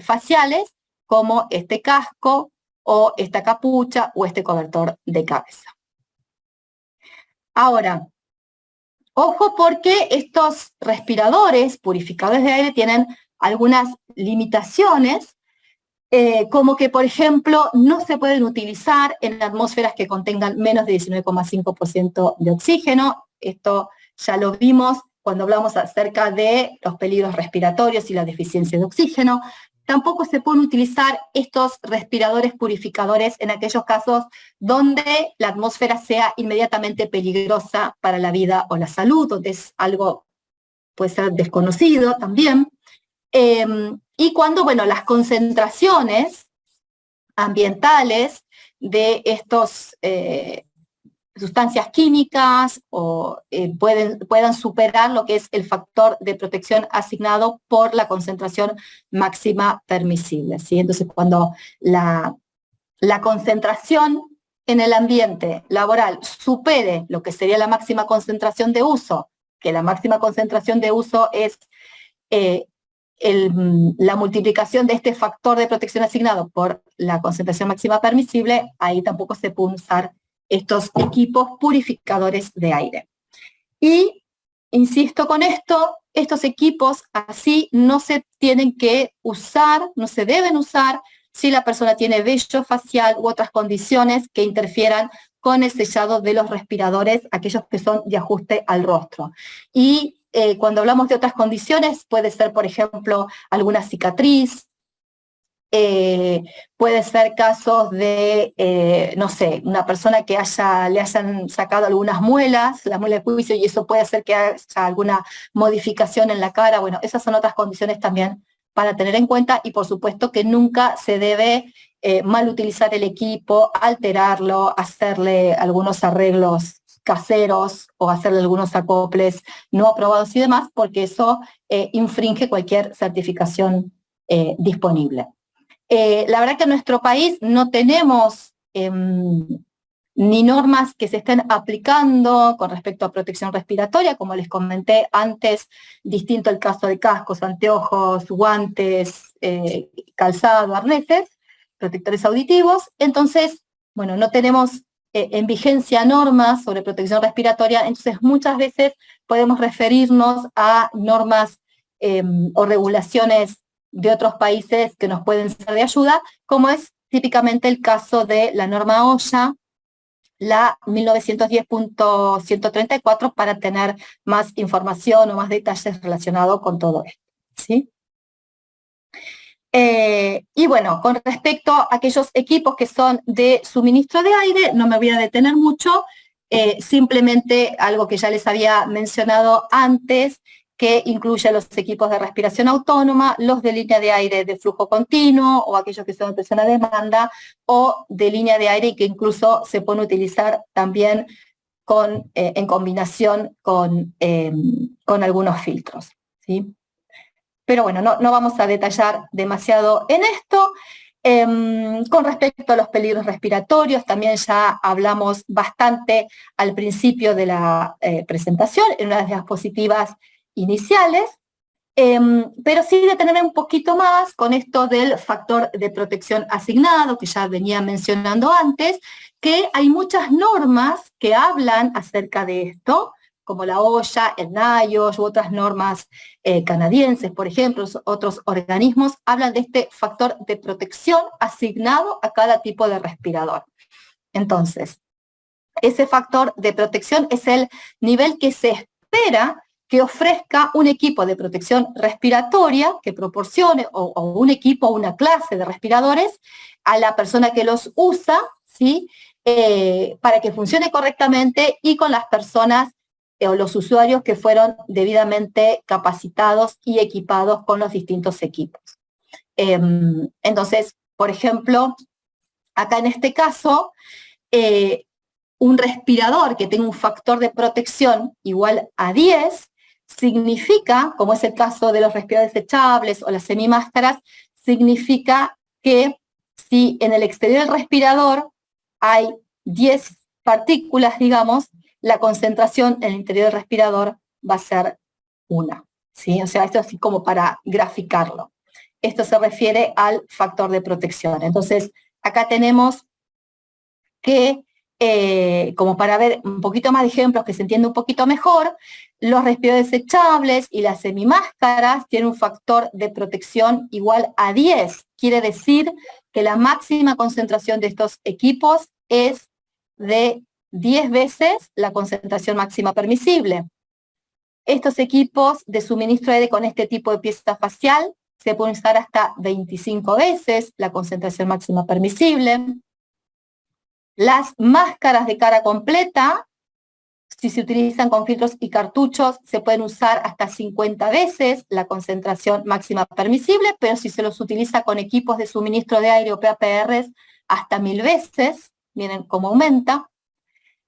faciales, como este casco, o esta capucha, o este cobertor de cabeza. Ahora, ojo porque estos respiradores purificadores de aire tienen algunas limitaciones, como que, por ejemplo, no se pueden utilizar en atmósferas que contengan menos de 19,5% de oxígeno. Esto ya lo vimos cuando hablamos acerca de los peligros respiratorios y la deficiencia de oxígeno. Tampoco se pueden utilizar estos respiradores purificadores en aquellos casos donde la atmósfera sea inmediatamente peligrosa para la vida o la salud, donde es algo, puede ser desconocido también. Y cuando, bueno, las concentraciones ambientales de estos sustancias químicas puedan superar lo que es el factor de protección asignado por la concentración máxima permisible, ¿sí? Entonces, cuando la concentración en el ambiente laboral supere lo que sería la máxima concentración de uso, que la máxima concentración de uso es la multiplicación de este factor de protección asignado por la concentración máxima permisible, ahí tampoco se pueden usar estos equipos purificadores de aire. Y, insisto con esto, estos equipos así no se tienen que usar, no se deben usar si la persona tiene vello facial u otras condiciones que interfieran con el sellado de los respiradores, aquellos que son de ajuste al rostro. Y cuando hablamos de otras condiciones, puede ser, por ejemplo, alguna cicatriz, puede ser casos de, no sé, una persona que le hayan sacado algunas muelas, la muela de juicio, y eso puede hacer que haya alguna modificación en la cara. Bueno, esas son otras condiciones también para tener en cuenta, y por supuesto que nunca se debe mal utilizar el equipo, alterarlo, hacerle algunos arreglos caseros o hacerle algunos acoples no aprobados y demás, porque eso infringe cualquier certificación disponible. La verdad que en nuestro país no tenemos ni normas que se estén aplicando con respecto a protección respiratoria, como les comenté antes, distinto el caso de cascos, anteojos, guantes, calzado, arneses, protectores auditivos. Entonces, bueno, no tenemos en vigencia normas sobre protección respiratoria, entonces muchas veces podemos referirnos a normas o regulaciones de otros países que nos pueden ser de ayuda, como es típicamente el caso de la norma OSHA, la 1910.134, para tener más información o más detalles relacionados con todo esto, ¿sí? Y bueno, con respecto a aquellos equipos que son de suministro de aire, no me voy a detener mucho, simplemente algo que ya les había mencionado antes, que incluye los equipos de respiración autónoma, los de línea de aire de flujo continuo, o aquellos que son de presión a demanda, o de línea de aire, y que incluso se pueden utilizar también en combinación con algunos filtros, ¿sí? Pero bueno, no vamos a detallar demasiado en esto. Con respecto a los peligros respiratorios, también ya hablamos bastante al principio de la presentación, en una de las diapositivas iniciales, pero sí detenerme un poquito más con esto del factor de protección asignado, que ya venía mencionando antes, que hay muchas normas que hablan acerca de esto, como la OSHA, el NIOSH u otras normas canadienses, por ejemplo, otros organismos, hablan de este factor de protección asignado a cada tipo de respirador. Entonces, ese factor de protección es el nivel que se espera que ofrezca un equipo de protección respiratoria que proporcione, o un equipo, una clase de respiradores a la persona que los usa, ¿sí? Para que funcione correctamente y con las personas o los usuarios que fueron debidamente capacitados y equipados con los distintos equipos. Entonces, por ejemplo, acá en este caso, un respirador que tenga un factor de protección igual a 10 significa, como es el caso de los respiradores desechables o las semimáscaras, significa que si en el exterior del respirador hay 10 partículas, digamos, la concentración en el interior del respirador va a ser 1, ¿sí? O sea, esto es así como para graficarlo. Esto se refiere al factor de protección. Entonces, acá tenemos que, como para ver un poquito más de ejemplos que se entiende un poquito mejor, los respiradores desechables y las semimáscaras tienen un factor de protección igual a 10. Quiere decir que la máxima concentración de estos equipos es de 10 veces la concentración máxima permisible. Estos equipos de suministro de aire con este tipo de pieza facial se pueden usar hasta 25 veces la concentración máxima permisible. Las máscaras de cara completa, si se utilizan con filtros y cartuchos, se pueden usar hasta 50 veces la concentración máxima permisible, pero si se los utiliza con equipos de suministro de aire o PAPRs, hasta 1000 veces. Miren cómo aumenta.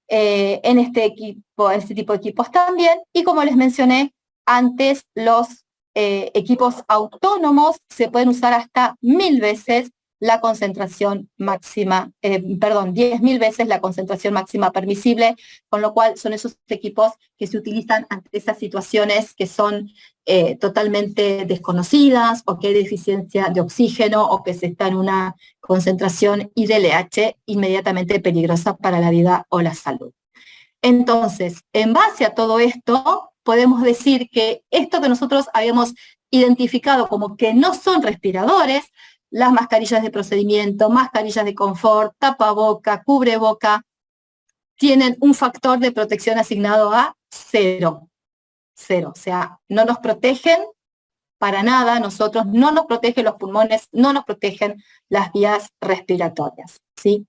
En este tipo de equipos también. Y como les mencioné antes, los equipos autónomos se pueden usar hasta 1000 veces la concentración máxima, 10.000 veces la concentración máxima permisible, con lo cual son esos equipos que se utilizan ante esas situaciones que son totalmente desconocidas, o que hay deficiencia de oxígeno, o que se está en una concentración IDLH inmediatamente peligrosa para la vida o la salud. Entonces, en base a todo esto, podemos decir que esto que nosotros habíamos identificado como que no son respiradores, las mascarillas de procedimiento, mascarillas de confort, tapaboca, cubreboca, tienen un factor de protección asignado a 0. 0, o sea, no nos protegen para nada, nosotros no nos protegen los pulmones, no nos protegen las vías respiratorias, ¿sí?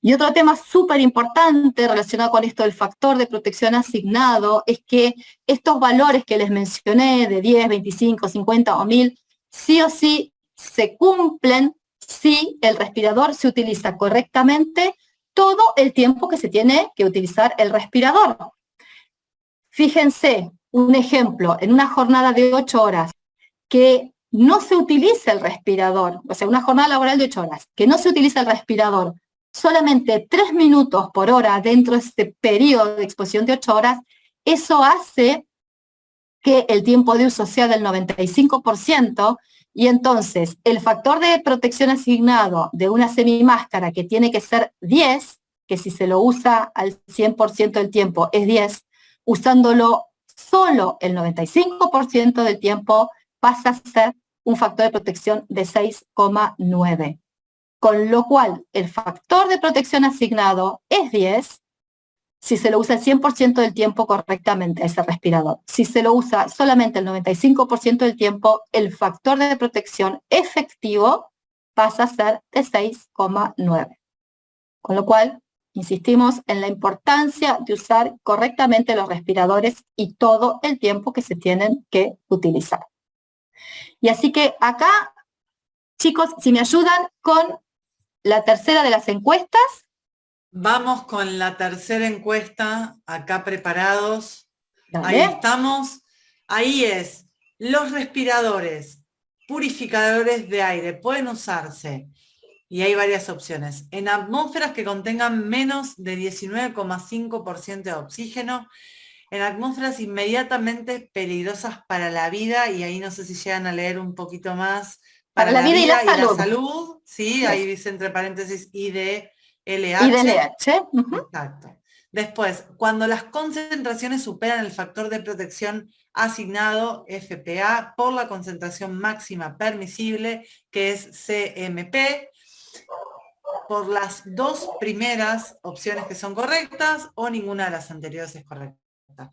Y otro tema súper importante relacionado con esto del factor de protección asignado es que estos valores que les mencioné de 10, 25, 50 o 1000, sí o sí se cumplen si el respirador se utiliza correctamente todo el tiempo que se tiene que utilizar el respirador. Fíjense, un ejemplo, en una jornada de 8 horas que no se utiliza el respirador, o sea, una jornada laboral de 8 horas, que no se utiliza el respirador solamente 3 minutos por hora dentro de este periodo de exposición de 8 horas, eso hace que el tiempo de uso sea del 95%, y entonces el factor de protección asignado de una semimáscara que tiene que ser 10, que si se lo usa al 100% del tiempo es 10, usándolo solo el 95% del tiempo pasa a ser un factor de protección de 6,9. Con lo cual, el factor de protección asignado es 10 si se lo usa el 100% del tiempo correctamente, ese respirador. Si se lo usa solamente el 95% del tiempo, el factor de protección efectivo pasa a ser de 6,9. Con lo cual, insistimos en la importancia de usar correctamente los respiradores y todo el tiempo que se tienen que utilizar. Y así que acá, chicos, si me ayudan con la tercera de las encuestas. Vamos con la tercera encuesta, acá preparados. Dale. Ahí estamos. Ahí es, los respiradores purificadores de aire pueden usarse, y hay varias opciones, en atmósferas que contengan menos de 19,5% de oxígeno, en atmósferas inmediatamente peligrosas para la vida, y ahí no sé si llegan a leer un poquito más, para la vida y la salud. Sí, ahí dice entre paréntesis IDLH. IDLH. Exacto. Después, cuando las concentraciones superan el factor de protección asignado, FPA, por la concentración máxima permisible, que es CMP, por las dos primeras opciones que son correctas o ninguna de las anteriores es correcta.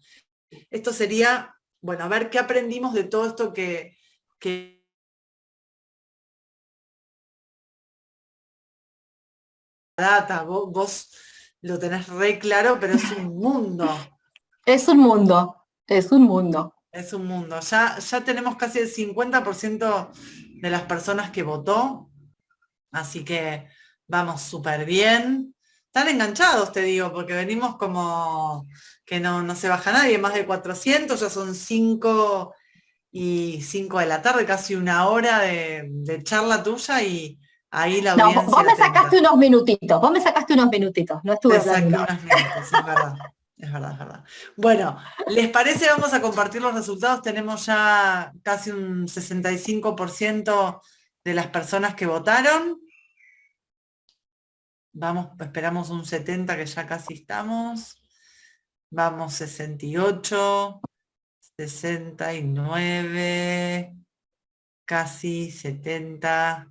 Esto sería, bueno, a ver qué aprendimos de todo esto que data, vos lo tenés re claro, pero es un mundo. Es un mundo, es un mundo. Es un mundo. Ya tenemos casi el 50% de las personas que votó, así que vamos súper bien. Están enganchados, te digo, porque venimos como que no se baja nadie, más de 400, ya son 5 y 5 de la tarde, casi una hora de charla tuya y ahí la No, audiencia vos me atenta. sacaste unos minutitos, no estuve Te hablando. saqué unos minutos, es verdad. Es verdad, es verdad. Bueno, ¿les parece? Vamos a compartir los resultados. Tenemos ya casi un 65% de las personas que votaron. Vamos, esperamos un 70 que ya casi estamos. Vamos 68, 69, casi 70.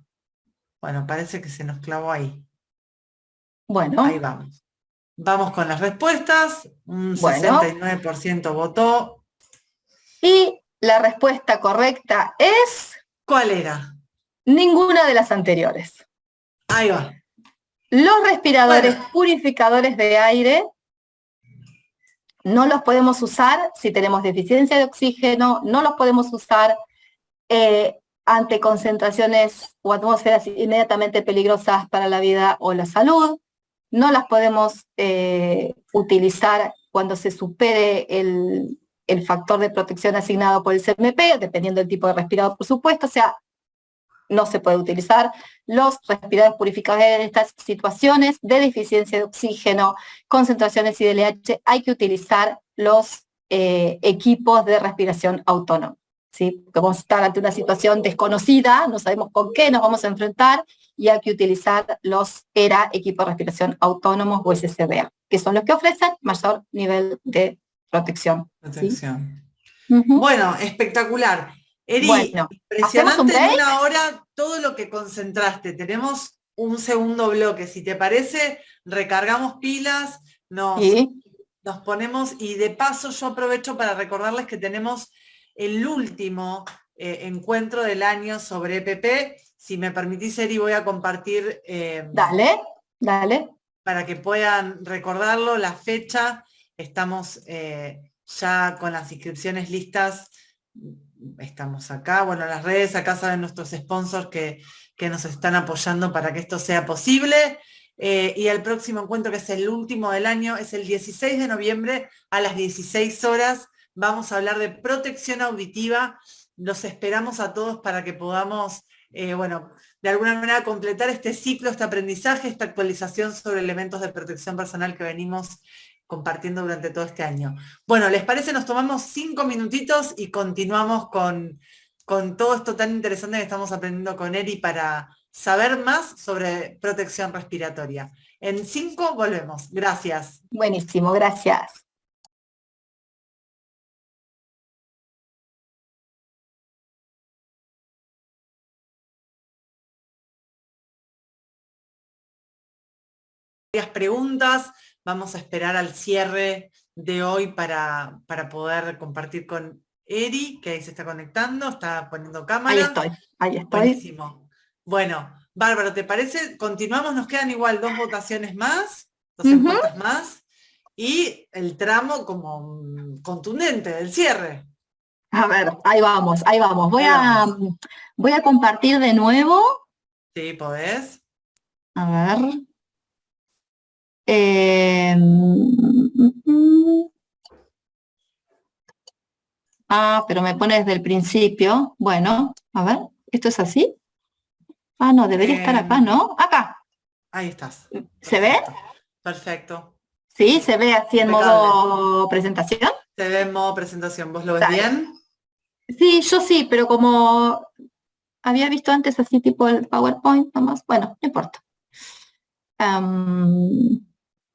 Bueno, parece que se nos clavó ahí. Bueno, Ahí vamos. Vamos con las respuestas. Un bueno. 69% votó. Y la respuesta correcta es ¿Cuál era? ninguna de las anteriores. Ahí va. Los respiradores Bueno, purificadores de aire no los podemos usar si tenemos deficiencia de oxígeno, no los podemos usar ante concentraciones o atmósferas inmediatamente peligrosas para la vida o la salud, no las podemos utilizar cuando se supere el factor de protección asignado por el CMP, dependiendo del tipo de respirador, por supuesto, o sea, no se puede utilizar los respiradores purificadores en estas situaciones de deficiencia de oxígeno, concentraciones IDLH, hay que utilizar los equipos de respiración autónoma. ¿Sí? Porque vamos a estar ante una situación desconocida, no sabemos con qué nos vamos a enfrentar y hay que utilizar los ERA, equipos de respiración autónomos o SCBA, que son los que ofrecen mayor nivel de protección. protección. ¿Sí? Bueno, espectacular. Eri, Bueno, ¿hacemos un impresionante en break? una hora todo lo que concentraste. Tenemos un segundo bloque. Si te parece, recargamos pilas, Sí. nos ponemos y de paso yo aprovecho para recordarles que tenemos el último encuentro del año sobre EPP. Si me permitís, Eri, voy a compartir Dale, dale. para que puedan recordarlo, la fecha. Estamos ya con las inscripciones listas. Estamos acá, bueno, en las redes, acá saben nuestros sponsors que nos están apoyando para que esto sea posible. Y el próximo encuentro, que es el último del año, es el 16 de noviembre a las 16 horas. Vamos a hablar de protección auditiva. Los esperamos a todos para que podamos, bueno, de alguna manera completar este ciclo, este aprendizaje, esta actualización sobre elementos de protección personal que venimos compartiendo durante todo este año. Bueno, ¿les parece? Nos tomamos 5 minutitos y continuamos con todo esto tan interesante que estamos aprendiendo con Eri para saber más sobre protección respiratoria. En 5 volvemos. Gracias. Buenísimo, gracias. Varias preguntas. Vamos a esperar al cierre de hoy para poder compartir con Eri, que ahí se está conectando, está poniendo cámara. Ahí estoy. Buenísimo. Bueno, Bárbaro, ¿te parece? Continuamos, nos quedan igual 2 votaciones más, 2 encuestas más, y el tramo como contundente del cierre. A ver, ahí vamos, ahí vamos. Voy a compartir de nuevo. Sí, podés. A ver. Pero me pone desde el principio. Bueno, a ver, ¿esto es así? Ah, no, debería estar acá, ¿no? Acá. Ahí estás. ¿Se ve? Perfecto. Sí, se ve así en modo presentación. Se ve en modo presentación. ¿Vos lo ves Dale. bien? Sí, yo sí, pero como había visto antes así tipo el PowerPoint nomás, bueno, no importa.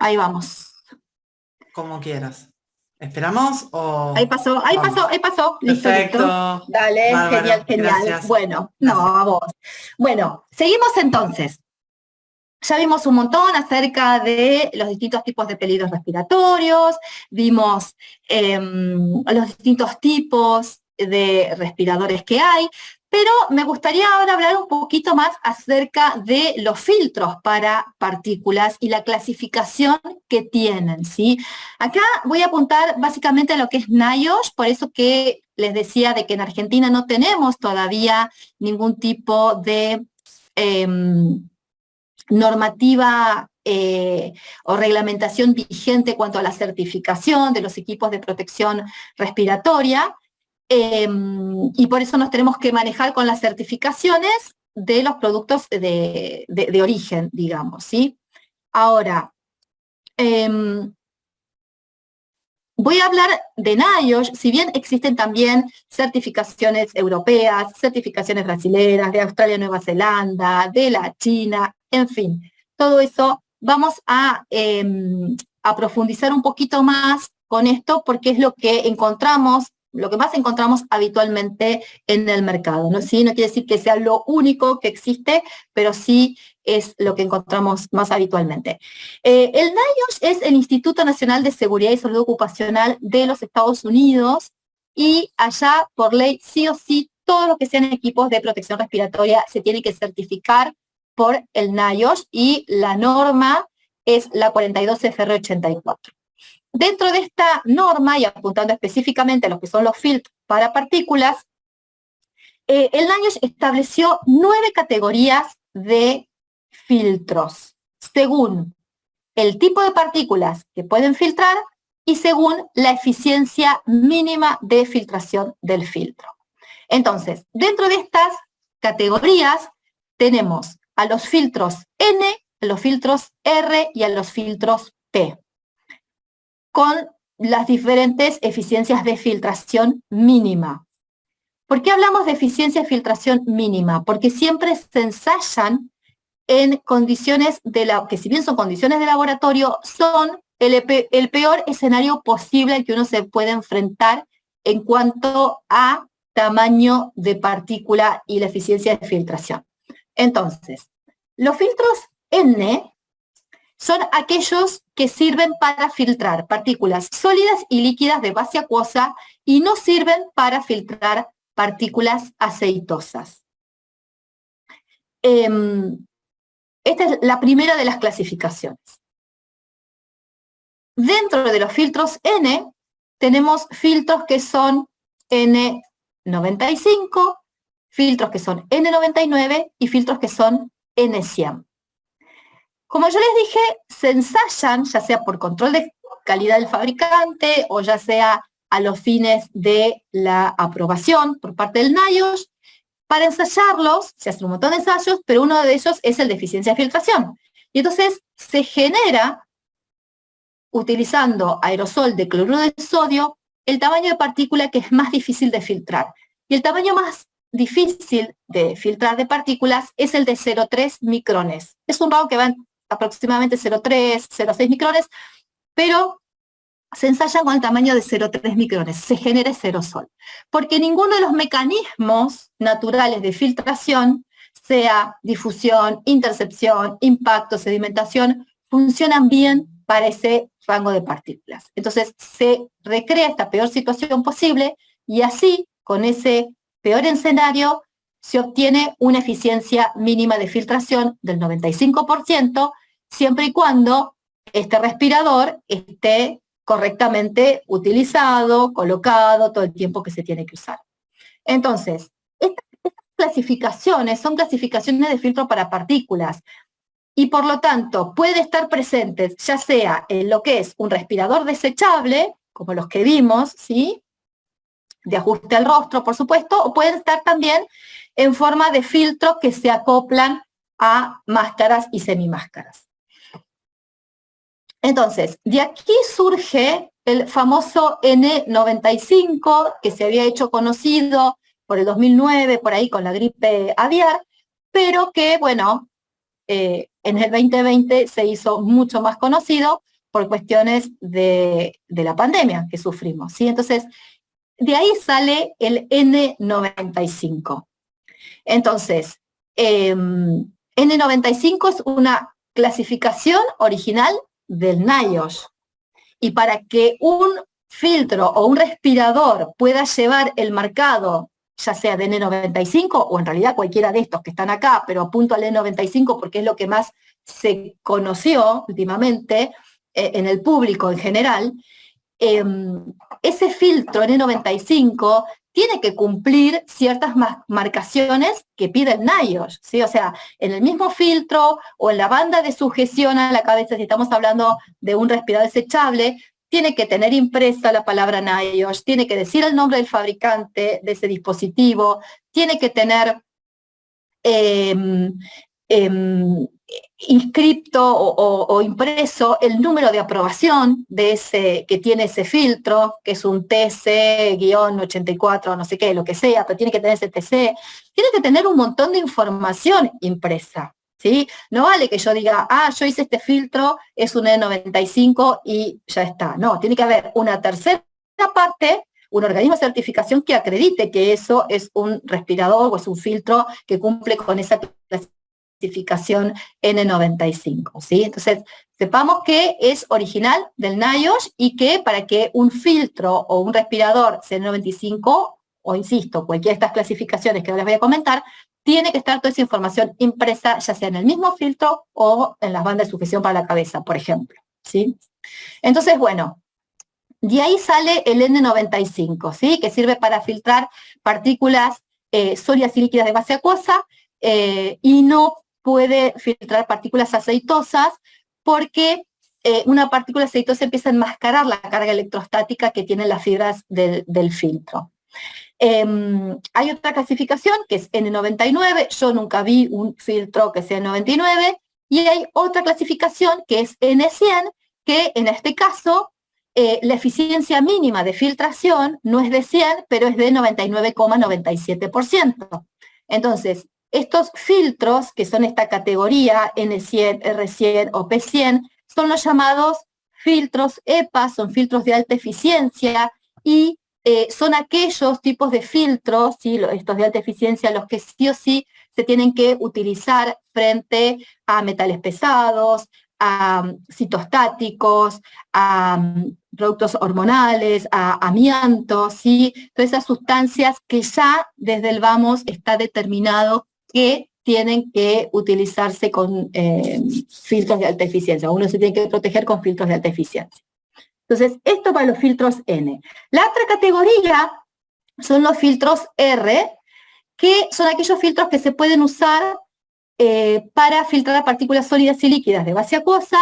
Ahí vamos. Como quieras. ¿Esperamos o...? Ahí pasó, ahí Vamos. pasó, ahí pasó. Listo, Perfecto. listo. Dale, Bárbaro. genial, genial. Gracias. Bueno, no, Gracias. a vos. Bueno, seguimos entonces. Ya vimos un montón acerca de los distintos tipos de peligros respiratorios, vimos los distintos tipos de respiradores que hay, pero me gustaría ahora hablar un poquito más acerca de los filtros para partículas y la clasificación que tienen, ¿sí? Acá voy a apuntar básicamente a lo que es NIOSH, por eso que les decía de que en Argentina no tenemos todavía ningún tipo de normativa o reglamentación vigente cuanto a la certificación de los equipos de protección respiratoria, y por eso nos tenemos que manejar con las certificaciones de los productos de origen, digamos, ¿sí? Ahora, voy a hablar de NIOSH, si bien existen también certificaciones europeas, certificaciones brasileñas, de Australia, Nueva Zelanda, de la China, en fin, todo eso vamos a profundizar un poquito más con esto porque es lo que encontramos, lo que más encontramos habitualmente en el mercado, ¿no? ¿Sí? No quiere decir que sea lo único que existe, pero sí es lo que encontramos más habitualmente. El NIOSH es el Instituto Nacional de Seguridad y Salud Ocupacional de los Estados Unidos y allá, por ley, sí o sí, todo lo que sean equipos de protección respiratoria se tiene que certificar por el NIOSH y la norma es la 42FR84. Dentro de esta norma, y apuntando específicamente a lo que son los filtros para partículas, el NIOSH estableció 9 categorías de filtros, según el tipo de partículas que pueden filtrar y según la eficiencia mínima de filtración del filtro. Entonces, dentro de estas categorías tenemos a los filtros N, a los filtros R y a los filtros P, con las diferentes eficiencias de filtración mínima. ¿Por qué hablamos de eficiencia de filtración mínima? Porque siempre se ensayan en condiciones que si bien son condiciones de laboratorio, son el peor escenario posible al que uno se puede enfrentar en cuanto a tamaño de partícula y la eficiencia de filtración. Entonces, los filtros N son aquellos que sirven para filtrar partículas sólidas y líquidas de base acuosa y no sirven para filtrar partículas aceitosas. Esta es la primera de las clasificaciones. Dentro de los filtros N, tenemos filtros que son N95, filtros que son N99 y filtros que son N100. Como yo les dije, se ensayan, ya sea por control de calidad del fabricante o ya sea a los fines de la aprobación por parte del NIOSH. Para ensayarlos, se hacen un montón de ensayos, pero uno de ellos es el de eficiencia de filtración. Y entonces se genera, utilizando aerosol de cloruro de sodio, el tamaño de partícula que es más difícil de filtrar. Y el tamaño más difícil de filtrar de partículas es el de 0,3 micrones. Es un rango que va en aproximadamente 0,3, 0,6 micrones, pero se ensayan con el tamaño de 0,3 micrones, se genera ese aerosol. Porque ninguno de los mecanismos naturales de filtración, sea difusión, intercepción, impacto, sedimentación, funcionan bien para ese rango de partículas. Entonces se recrea esta peor situación posible y así, con ese peor escenario, se obtiene una eficiencia mínima de filtración del 95%, siempre y cuando este respirador esté correctamente utilizado, colocado, todo el tiempo que se tiene que usar. Entonces, estas clasificaciones son clasificaciones de filtro para partículas y por lo tanto puede estar presentes ya sea en lo que es un respirador desechable, como los que vimos, ¿sí?, de ajuste al rostro, por supuesto, o pueden estar también en forma de filtros que se acoplan a máscaras y semimáscaras. Entonces, de aquí surge el famoso N95, que se había hecho conocido por el 2009, por ahí con la gripe aviar, pero que, bueno, en el 2020 se hizo mucho más conocido por cuestiones de la pandemia que sufrimos, ¿sí? Entonces, de ahí sale el N95. Entonces, N95 es una clasificación original del NIOSH. Y para que un filtro o un respirador pueda llevar el marcado, ya sea de N95 o en realidad cualquiera de estos que están acá, pero apunto al N95 porque es lo que más se conoció últimamente en el público en general, ese filtro N95 tiene que cumplir ciertas marcaciones que pide el NIOSH, ¿sí? O sea, en el mismo filtro o en la banda de sujeción a la cabeza, si estamos hablando de un respirador desechable, tiene que tener impresa la palabra NIOSH, tiene que decir el nombre del fabricante de ese dispositivo, tiene que tener inscripto o impreso el número de aprobación de ese, que tiene ese filtro, que es un TC-84, no sé qué, lo que sea, pero tiene que tener ese TC, tiene que tener un montón de información impresa, ¿sí? No vale que yo diga, yo hice este filtro, es un E95 y ya está. No, tiene que haber una tercera parte, un organismo de certificación que acredite que eso es un respirador o es un filtro que cumple con esa clasificación N95, ¿sí? Entonces, sepamos que es original del NIOSH y que para que un filtro o un respirador sea N95, o insisto, cualquiera de estas clasificaciones que ahora les voy a comentar, tiene que estar toda esa información impresa, ya sea en el mismo filtro o en las bandas de sujeción para la cabeza, por ejemplo, ¿sí? Entonces, bueno, de ahí sale el N95, ¿sí? Que sirve para filtrar partículas sólidas y líquidas de base acuosa y no puede filtrar partículas aceitosas porque una partícula aceitosa empieza a enmascarar la carga electrostática que tienen las fibras del filtro. Hay otra clasificación que es N99, yo nunca vi un filtro que sea N99, y hay otra clasificación que es N100, que en este caso la eficiencia mínima de filtración no es de 100, pero es de 99,97%. Entonces, estos filtros, que son esta categoría N100, R100 o P100, son los llamados filtros EPA, son filtros de alta eficiencia, y son aquellos tipos de filtros, ¿sí? Estos de alta eficiencia, los que sí o sí se tienen que utilizar frente a metales pesados, a citostáticos, a productos hormonales, a amianto, ¿sí? Todas esas sustancias que ya desde el vamos está determinado que tienen que utilizarse con filtros de alta eficiencia. Uno se tiene que proteger con filtros de alta eficiencia. Entonces, esto para los filtros N. La otra categoría son los filtros R, que son aquellos filtros que se pueden usar para filtrar partículas sólidas y líquidas de base acuosa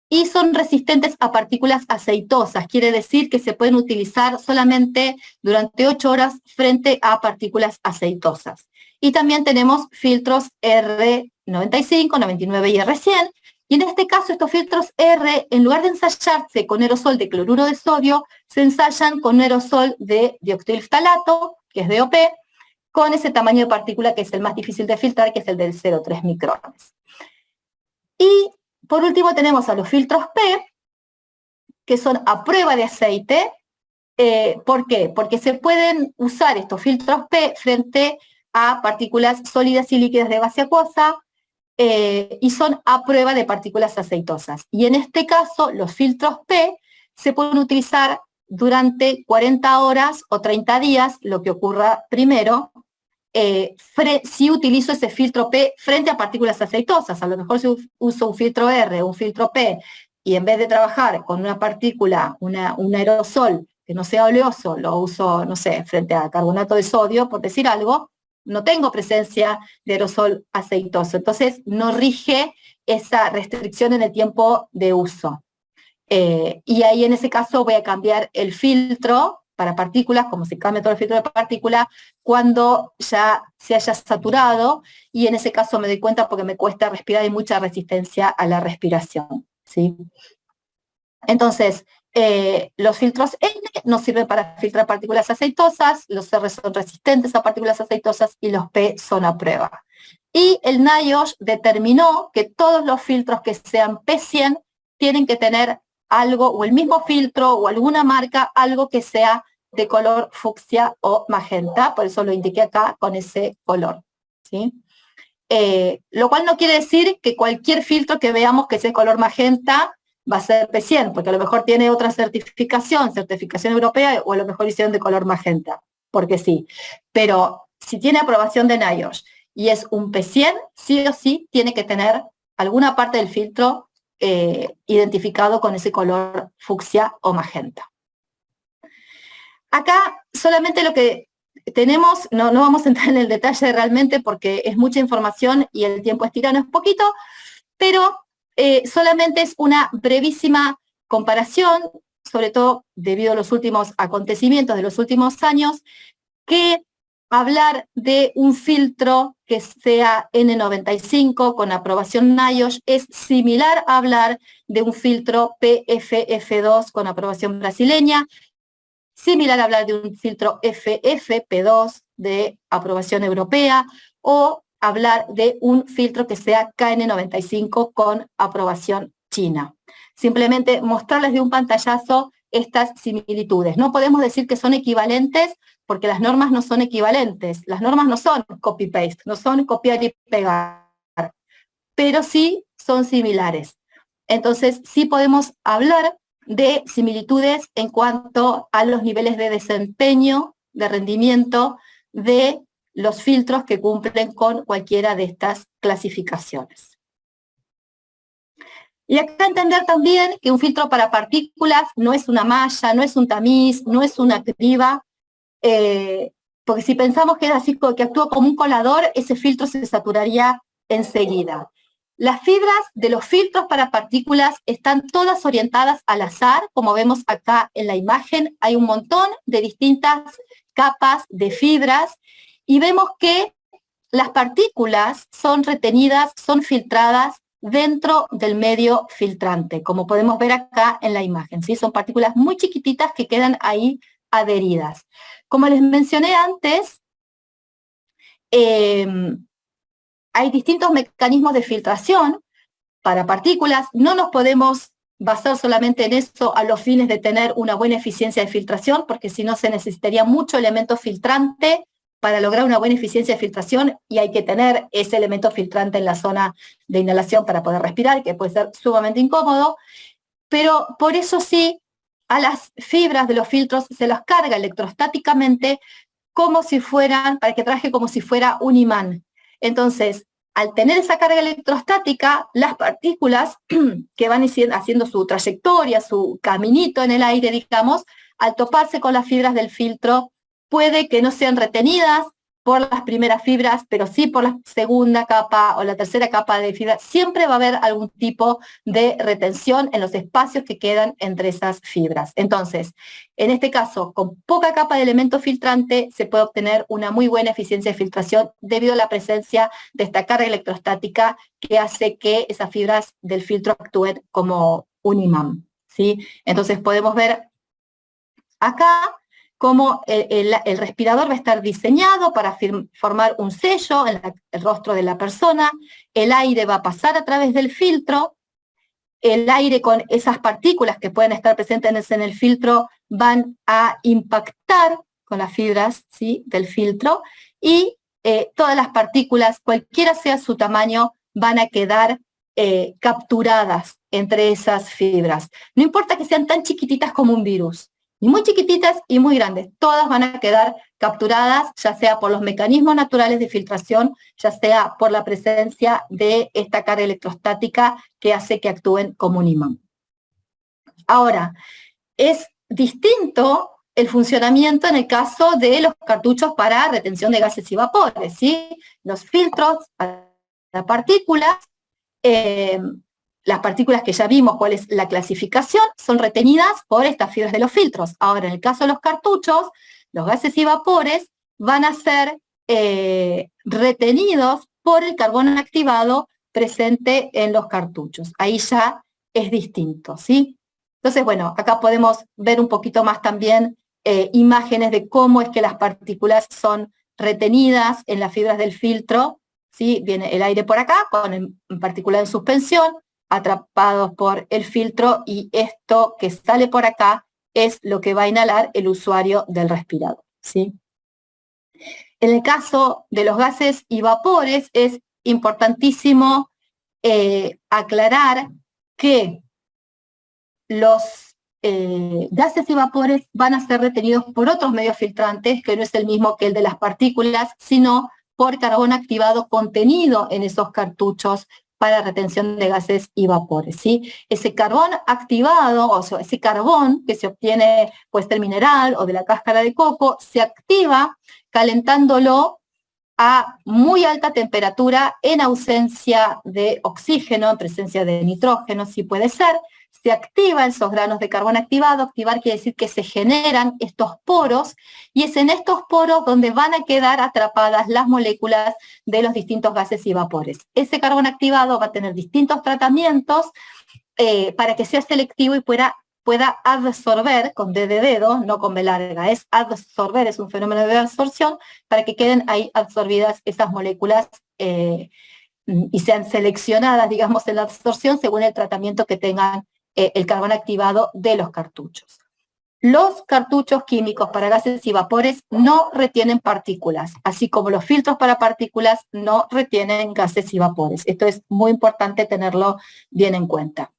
y son resistentes a partículas aceitosas. Quiere decir que se pueden utilizar solamente durante 8 horas frente a partículas aceitosas. Y también tenemos filtros R95, 99 y R100. Y en este caso, estos filtros R, en lugar de ensayarse con aerosol de cloruro de sodio, se ensayan con aerosol de dioxilftalato, que es DOP, con ese tamaño de partícula que es el más difícil de filtrar, que es el del 0,3 micrones. Y por último tenemos a los filtros P, que son a prueba de aceite. ¿Por qué? Porque se pueden usar estos filtros P frente a partículas sólidas y líquidas de base acuosa, y son a prueba de partículas aceitosas. Y en este caso, los filtros P se pueden utilizar durante 40 horas o 30 días, lo que ocurra primero, si utilizo ese filtro P frente a partículas aceitosas. A lo mejor si uso un filtro R, un filtro P, y en vez de trabajar con una partícula, un aerosol que no sea oleoso, lo uso, no sé, frente a carbonato de sodio, por decir algo, no tengo presencia de aerosol aceitoso. Entonces, no rige esa restricción en el tiempo de uso. Y ahí en ese caso voy a cambiar el filtro para partículas, como se cambia todo el filtro de partícula, cuando ya se haya saturado, y en ese caso me doy cuenta porque me cuesta respirar y mucha resistencia a la respiración, ¿sí? Entonces, los filtros N nos sirven para filtrar partículas aceitosas, los R son resistentes a partículas aceitosas y los P son a prueba. Y el NIOSH determinó que todos los filtros que sean P100 tienen que tener algo, o el mismo filtro, o alguna marca, algo que sea de color fucsia o magenta, por eso lo indiqué acá con ese color, ¿sí? Lo cual no quiere decir que cualquier filtro que veamos que sea color magenta va a ser P100, porque a lo mejor tiene otra certificación europea, o a lo mejor hicieron de color magenta, porque sí. Pero si tiene aprobación de NIOSH y es un P100, sí o sí tiene que tener alguna parte del filtro identificado con ese color fucsia o magenta. Acá solamente lo que tenemos, no vamos a entrar en el detalle realmente porque es mucha información y el tiempo es tirano, es poquito, pero solamente es una brevísima comparación, sobre todo debido a los últimos acontecimientos de los últimos años, que hablar de un filtro que sea N95 con aprobación NIOSH es similar a hablar de un filtro PFF2 con aprobación brasileña, similar a hablar de un filtro FFP2 de aprobación europea, o hablar de un filtro que sea KN95 con aprobación china. Simplemente mostrarles de un pantallazo estas similitudes. No podemos decir que son equivalentes porque las normas no son equivalentes. Las normas no son copy-paste, no son copiar y pegar, pero sí son similares. Entonces, sí podemos hablar de similitudes en cuanto a los niveles de desempeño, de rendimiento de los filtros que cumplen con cualquiera de estas clasificaciones. Y acá entender también que un filtro para partículas no es una malla, no es un tamiz, no es una criba, porque si pensamos que es así, que actúa como un colador, ese filtro se saturaría enseguida. Las fibras de los filtros para partículas están todas orientadas al azar, como vemos acá en la imagen. Hay un montón de distintas capas de fibras y vemos que las partículas son retenidas, son filtradas dentro del medio filtrante, como podemos ver acá en la imagen, ¿sí? Son partículas muy chiquititas que quedan ahí adheridas. Como les mencioné antes, hay distintos mecanismos de filtración para partículas. No nos podemos basar solamente en eso a los fines de tener una buena eficiencia de filtración, porque si no se necesitaría mucho elemento filtrante para lograr una buena eficiencia de filtración, y hay que tener ese elemento filtrante en la zona de inhalación para poder respirar, que puede ser sumamente incómodo, pero por eso sí, a las fibras de los filtros se los carga electrostáticamente como si fueran, para que trabaje como si fuera un imán. Entonces, al tener esa carga electrostática, las partículas que van haciendo su trayectoria, su caminito en el aire, digamos, al toparse con las fibras del filtro, puede que no sean retenidas por las primeras fibras, pero sí por la segunda capa o la tercera capa de fibras. Siempre va a haber algún tipo de retención en los espacios que quedan entre esas fibras. Entonces, en este caso, con poca capa de elemento filtrante, se puede obtener una muy buena eficiencia de filtración debido a la presencia de esta carga electrostática que hace que esas fibras del filtro actúen como un imán, ¿sí? Entonces podemos ver acá cómo el respirador va a estar diseñado para formar un sello en el rostro de la persona. El aire va a pasar a través del filtro. El aire con esas partículas que pueden estar presentes en el filtro van a impactar con las fibras, ¿sí?, del filtro, y todas las partículas, cualquiera sea su tamaño, van a quedar capturadas entre esas fibras. No importa que sean tan chiquititas como un virus, ni muy chiquititas y muy grandes, todas van a quedar capturadas, ya sea por los mecanismos naturales de filtración, ya sea por la presencia de esta carga electrostática que hace que actúen como un imán. Ahora, es distinto el funcionamiento en el caso de los cartuchos para retención de gases y vapores, ¿sí? Los filtros para partículas, las partículas que ya vimos cuál es la clasificación, son retenidas por estas fibras de los filtros. Ahora, en el caso de los cartuchos, los gases y vapores van a ser retenidos por el carbono activado presente en los cartuchos. Ahí ya es distinto, ¿sí? Entonces, bueno, acá podemos ver un poquito más también imágenes de cómo es que las partículas son retenidas en las fibras del filtro, ¿sí? Viene el aire por acá, con partícula en suspensión, atrapados por el filtro y esto que sale por acá es lo que va a inhalar el usuario del respirador, ¿sí? En el caso de los gases y vapores es importantísimo aclarar que los gases y vapores van a ser retenidos por otros medios filtrantes, que no es el mismo que el de las partículas, sino por carbón activado contenido en esos cartuchos para retención de gases y vapores, ¿sí? Ese carbón activado, o sea, ese carbón que se obtiene, puede ser mineral o de la cáscara de coco, se activa calentándolo a muy alta temperatura en ausencia de oxígeno, en presencia de nitrógeno, si puede ser. Se activan esos granos de carbón activado. Activar quiere decir que se generan estos poros, y es en estos poros donde van a quedar atrapadas las moléculas de los distintos gases y vapores. Ese carbón activado va a tener distintos tratamientos para que sea selectivo y pueda absorber, con D de dedo, no con B larga, es absorber, es un fenómeno de absorción, para que queden ahí absorbidas esas moléculas y sean seleccionadas, digamos, en la absorción según el tratamiento que tengan el carbón activado de los cartuchos. Los cartuchos químicos para gases y vapores no retienen partículas, así como los filtros para partículas no retienen gases y vapores. Esto es muy importante tenerlo bien en cuenta.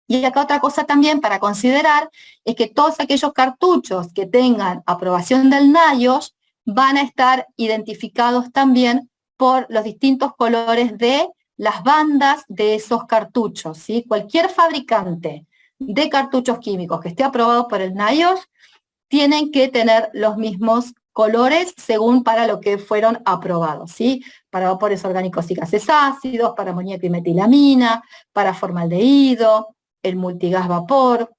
Y acá otra cosa también para considerar es que todos aquellos cartuchos que tengan aprobación del NIOSH van a estar identificados también por los distintos colores de las bandas de esos cartuchos, ¿sí? Cualquier fabricante de cartuchos químicos que esté aprobado por el NIOSH tienen que tener los mismos colores según para lo que fueron aprobados, ¿sí? Para vapores orgánicos y gases ácidos, para amoníaco y metilamina, para formaldehído, el multigas vapor,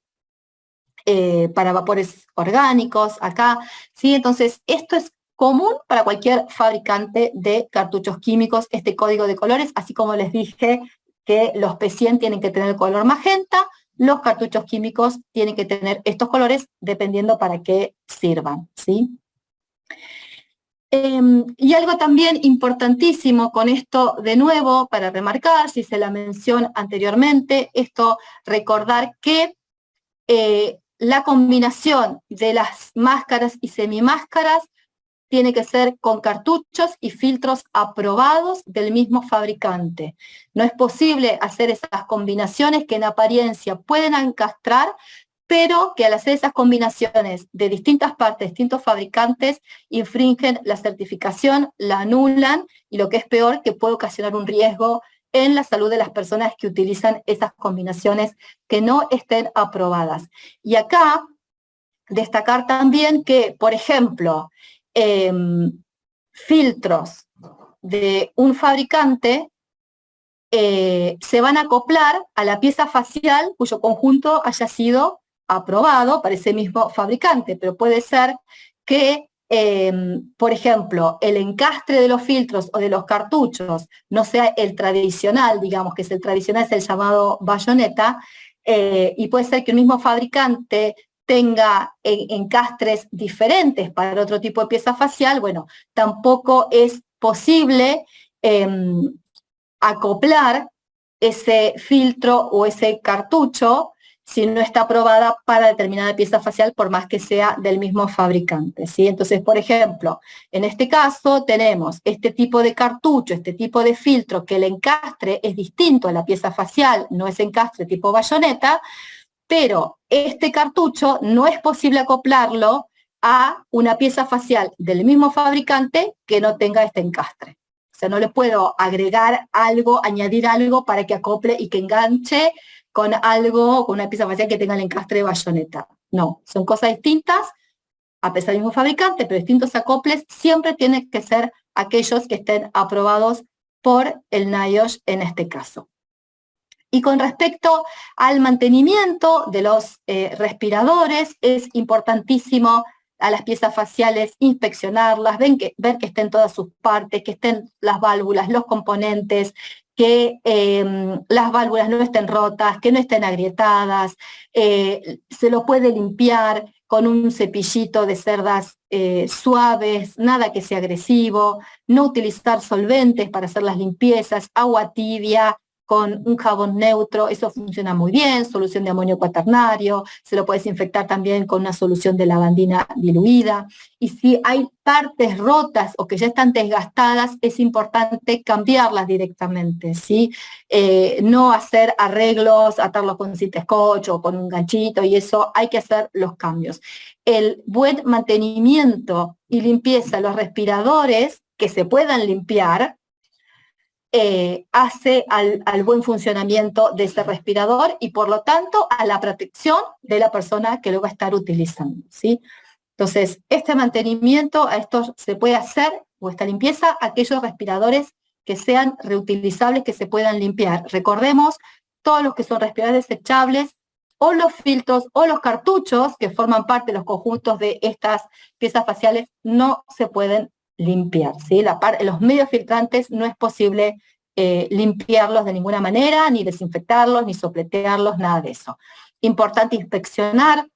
para vapores orgánicos, acá, ¿sí? Entonces, esto es común para cualquier fabricante de cartuchos químicos, este código de colores, así como les dije que los P100 tienen que tener el color magenta, los cartuchos químicos tienen que tener estos colores dependiendo para qué sirvan, ¿sí? Y algo también importantísimo con esto, de nuevo, para remarcar, si se la mencionó anteriormente, esto, recordar que la combinación de las máscaras y semimáscaras tiene que ser con cartuchos y filtros aprobados del mismo fabricante. No es posible hacer esas combinaciones que en apariencia pueden encastrar, pero que al hacer esas combinaciones de distintas partes, distintos fabricantes, infringen la certificación, la anulan, y lo que es peor, que puede ocasionar un riesgo en la salud de las personas que utilizan esas combinaciones que no estén aprobadas. Y acá, destacar también que, por ejemplo, filtros de un fabricante se van a acoplar a la pieza facial cuyo conjunto haya sido aprobado para ese mismo fabricante, pero puede ser que, por ejemplo, el encastre de los filtros o de los cartuchos no sea el tradicional, digamos que es el tradicional, es el llamado bayoneta, y puede ser que el mismo fabricante tenga encastres diferentes para otro tipo de pieza facial. Bueno, tampoco es posible acoplar ese filtro o ese cartucho si no está aprobada para determinada pieza facial, por más que sea del mismo fabricante, ¿sí? Entonces, por ejemplo, en este caso tenemos este tipo de cartucho, este tipo de filtro, que el encastre es distinto a la pieza facial, no es encastre tipo bayoneta, pero este cartucho no es posible acoplarlo a una pieza facial del mismo fabricante que no tenga este encastre. O sea, no le puedo agregar algo, añadir algo para que acople y que enganche con algo, con una pieza facial que tenga el encastre de bayoneta. No, son cosas distintas, a pesar del mismo fabricante, pero distintos acoples siempre tienen que ser aquellos que estén aprobados por el NIOSH en este caso. Y con respecto al mantenimiento de los respiradores, es importantísimo a las piezas faciales inspeccionarlas, ver que estén todas sus partes, que estén las válvulas, los componentes, que las válvulas no estén rotas, que no estén agrietadas, se lo puede limpiar con un cepillito de cerdas suaves, nada que sea agresivo, no utilizar solventes para hacer las limpiezas, agua tibia, con un jabón neutro, eso funciona muy bien, solución de amonio cuaternario, se lo puede desinfectar también con una solución de lavandina diluida. Y si hay partes rotas o que ya están desgastadas, es importante cambiarlas directamente, ¿sí? No hacer arreglos, atarlos con cinta scotch o con un ganchito, y eso hay que hacer los cambios. El buen mantenimiento y limpieza de los respiradores que se puedan limpiar, hace al buen funcionamiento de ese respirador y por lo tanto a la protección de la persona que lo va a estar utilizando, ¿sí? Entonces, este mantenimiento, a esto se puede hacer, o esta limpieza, aquellos respiradores que sean reutilizables, que se puedan limpiar. Recordemos, todos los que son respiradores desechables, o los filtros, o los cartuchos, que forman parte de los conjuntos de estas piezas faciales, no se pueden limpiar, ¿sí? Los medios filtrantes no es posible limpiarlos de ninguna manera, ni desinfectarlos, ni sopletearlos, nada de eso. Importante inspeccionar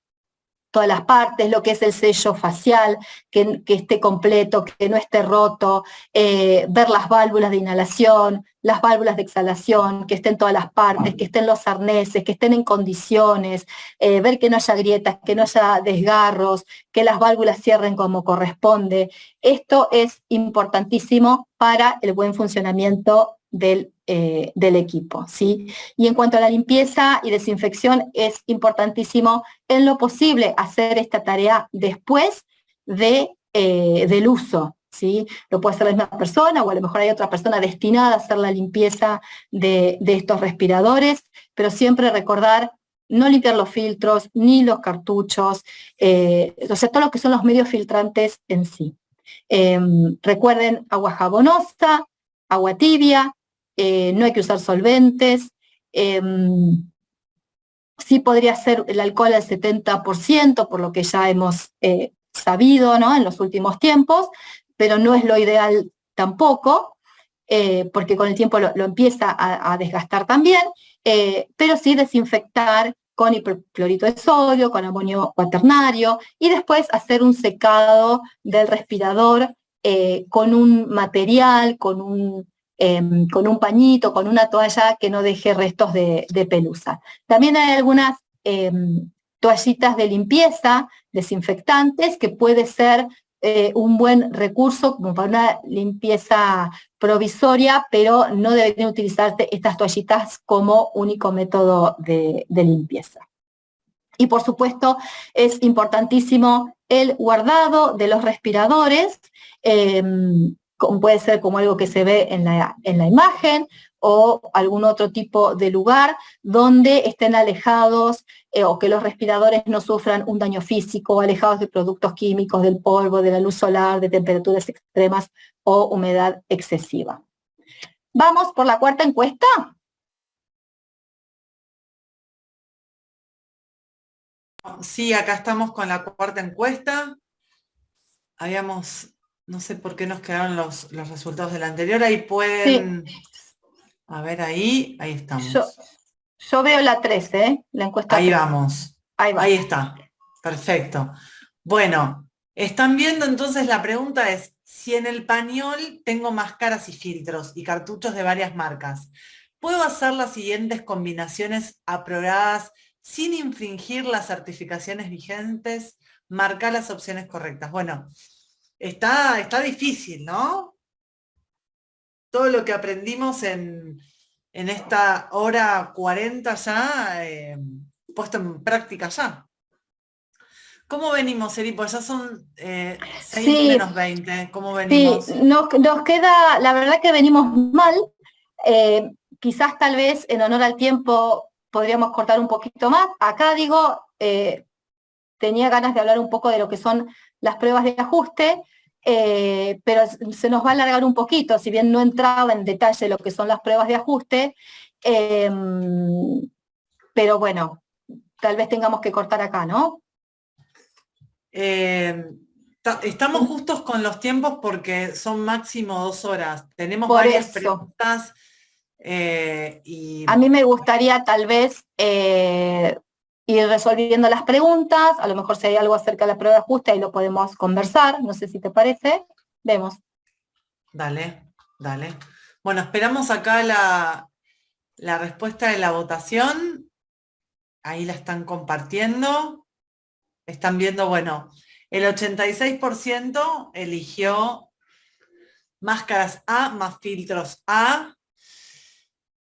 todas las partes, lo que es el sello facial, que esté completo, que no esté roto, ver las válvulas de inhalación, las válvulas de exhalación, que estén todas las partes, que estén los arneses, que estén en condiciones, ver que no haya grietas, que no haya desgarros, que las válvulas cierren como corresponde. Esto es importantísimo para el buen funcionamiento del equipo, ¿sí? Y en cuanto a la limpieza y desinfección, es importantísimo en lo posible hacer esta tarea después del uso, ¿sí? Lo puede hacer la misma persona o a lo mejor hay otra persona destinada a hacer la limpieza de estos respiradores, pero siempre recordar no limpiar los filtros ni los cartuchos, o sea, todo lo que son los medios filtrantes en sí. Recuerden, agua jabonosa, agua tibia, no hay que usar solventes, sí podría ser el alcohol al 70%, por lo que ya hemos sabido, ¿no?, en los últimos tiempos, pero no es lo ideal tampoco, porque con el tiempo lo empieza a desgastar también, pero sí desinfectar con hipoclorito de sodio, con amonio cuaternario, y después hacer un secado del respirador con un material, con un pañito, con una toalla que no deje restos de pelusa. También hay algunas toallitas de limpieza, desinfectantes, que puede ser un buen recurso como para una limpieza provisoria, pero no deberían utilizarse estas toallitas como único método de limpieza. Y por supuesto es importantísimo el guardado de los respiradores, puede ser como algo que se ve en la imagen, o algún otro tipo de lugar donde estén alejados o que los respiradores no sufran un daño físico, alejados de productos químicos, del polvo, de la luz solar, de temperaturas extremas o humedad excesiva. ¿Vamos por la cuarta encuesta? Sí, acá estamos con la cuarta encuesta. No sé por qué nos quedaron los resultados de la anterior. Ahí pueden, sí. A ver, ahí estamos. Yo veo la 13, la encuesta ahí 13. Vamos. Ahí está. Perfecto. Bueno, están viendo entonces, la pregunta es, si en el pañol tengo máscaras y filtros y cartuchos de varias marcas, ¿puedo hacer las siguientes combinaciones aprobadas sin infringir las certificaciones vigentes? Marca las opciones correctas. Bueno, está difícil, ¿no? Todo lo que aprendimos en esta hora 40 ya, puesto en práctica ya. ¿Cómo venimos, Eri? Pues ya son 6 menos 20. ¿Cómo venimos? Sí, nos queda, la verdad que venimos mal. Quizás tal vez en honor al tiempo podríamos cortar un poquito más. Acá digo, tenía ganas de hablar un poco de lo que son las pruebas de ajuste, pero se nos va a alargar un poquito, si bien no entraba en detalle lo que son las pruebas de ajuste, pero bueno, tal vez tengamos que cortar acá, ¿no? Estamos justos con los tiempos porque son máximo 2 horas. Tenemos Por varias eso. preguntas. A mí me gustaría tal vez ir resolviendo las preguntas, a lo mejor si hay algo acerca de la prueba de ajuste, ahí lo podemos conversar, no sé si te parece. Vemos. Dale. Bueno, esperamos acá La respuesta de la votación, ahí la están compartiendo. Están viendo, bueno, el 86% eligió máscaras A más filtros A.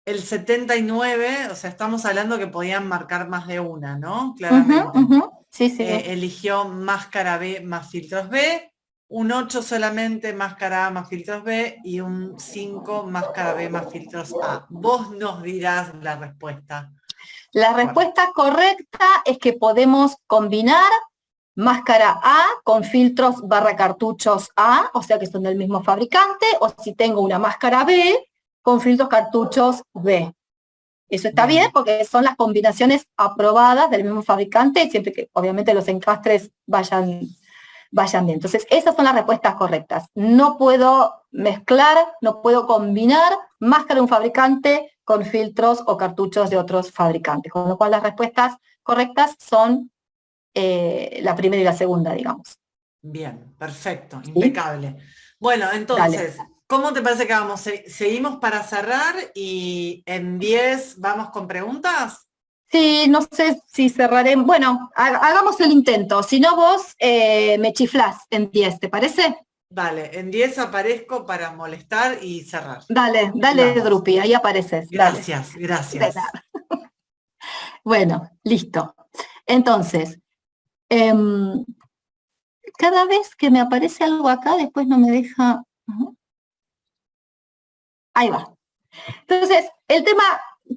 El 79%, o sea, estamos hablando que podían marcar más de una, ¿no? Claramente. Sí, sí. Eligió máscara B más filtros B, un 8 solamente máscara A más filtros B y un 5 máscara B más filtros A. Vos nos dirás la respuesta. La respuesta correcta es que podemos combinar máscara A con filtros / cartuchos A, o sea que son del mismo fabricante, o si tengo una máscara B con filtros cartuchos B. Eso está bien porque son las combinaciones aprobadas del mismo fabricante, siempre que obviamente los encastres vayan bien. Entonces, esas son las respuestas correctas. No puedo mezclar, no puedo combinar máscara de un fabricante con filtros o cartuchos de otros fabricantes, con lo cual las respuestas correctas son la primera y la segunda, digamos. Bien, perfecto, ¿Sí? impecable. Bueno, entonces, Dale. ¿cómo te parece que vamos? ¿Seguimos para cerrar y en 10 vamos con preguntas? Sí, no sé si cerraré. Bueno, hagamos el intento. Si no, vos me chiflás en 10, ¿te parece? Vale, en 10 aparezco para molestar y cerrar. Dale, Vamos. Drupi, ahí apareces. Gracias, Dale. De gracias. nada. Bueno, listo. Entonces, cada vez que me aparece algo acá, después no me deja. Ahí va. Entonces, el tema,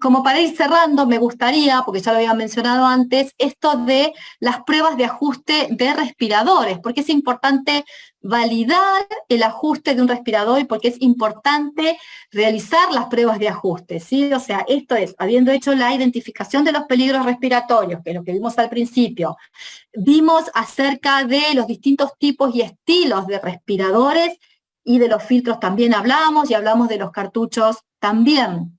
como para ir cerrando, me gustaría, porque ya lo había mencionado antes, esto de las pruebas de ajuste de respiradores, porque es importante validar el ajuste de un respirador y porque es importante realizar las pruebas de ajuste, ¿sí? O sea, esto es, habiendo hecho la identificación de los peligros respiratorios, que es lo que vimos al principio, vimos acerca de los distintos tipos y estilos de respiradores y de los filtros también hablamos, y hablamos de los cartuchos también.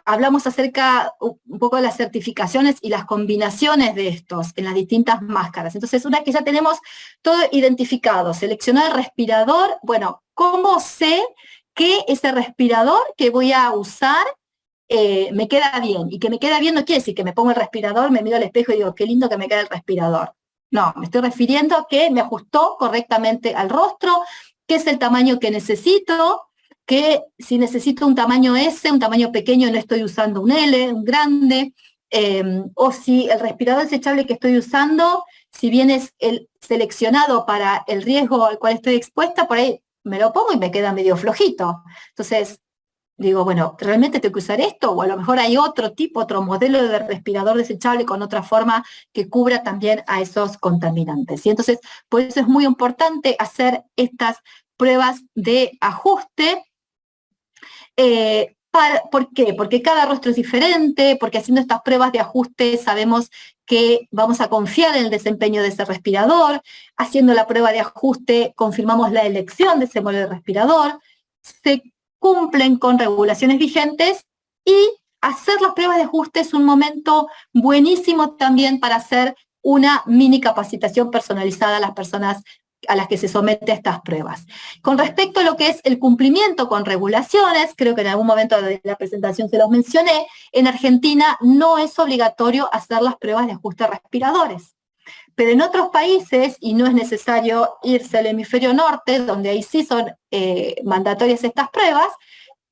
Hablamos acerca un poco de las certificaciones y las combinaciones de estos en las distintas máscaras. Entonces, una que ya tenemos todo identificado, seleccionar el respirador, bueno, ¿cómo sé que ese respirador que voy a usar me queda bien? Y que me queda bien no quiere decir que me pongo el respirador, me miro al espejo y digo, qué lindo que me queda el respirador. No, me estoy refiriendo a que me ajustó correctamente al rostro, qué es el tamaño que necesito, que si necesito un tamaño S, un tamaño pequeño, no estoy usando un L, un grande, o si el respirador desechable que estoy usando, si bien es el seleccionado para el riesgo al cual estoy expuesta, por ahí me lo pongo y me queda medio flojito. Entonces, digo, bueno, ¿realmente tengo que usar esto? O a lo mejor hay otro tipo, otro modelo de respirador desechable con otra forma que cubra también a esos contaminantes. Y entonces, por eso es muy importante hacer estas pruebas de ajuste. ¿Por qué? Porque cada rostro es diferente, porque haciendo estas pruebas de ajuste sabemos que vamos a confiar en el desempeño de ese respirador. Haciendo la prueba de ajuste confirmamos la elección de ese modelo de respirador. Se cumplen con regulaciones vigentes y hacer las pruebas de ajuste es un momento buenísimo también para hacer una mini capacitación personalizada a las personas a las que se somete a estas pruebas. Con respecto a lo que es el cumplimiento con regulaciones, creo que en algún momento de la presentación se los mencioné, en Argentina no es obligatorio hacer las pruebas de ajuste de respiradores. Pero en otros países, y no es necesario irse al hemisferio norte, donde ahí sí son mandatorias estas pruebas,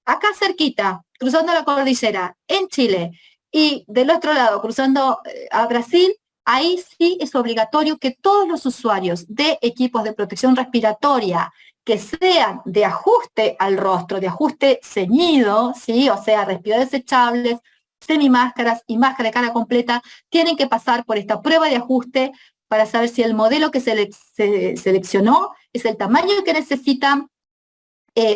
acá cerquita, cruzando la cordillera, en Chile, y del otro lado, cruzando a Brasil, ahí sí es obligatorio que todos los usuarios de equipos de protección respiratoria que sean de ajuste al rostro, de ajuste ceñido, ¿sí? O sea, respiradores desechables, semimáscaras y máscara de cara completa, tienen que pasar por esta prueba de ajuste para saber si el modelo que se seleccionó es el tamaño que necesitan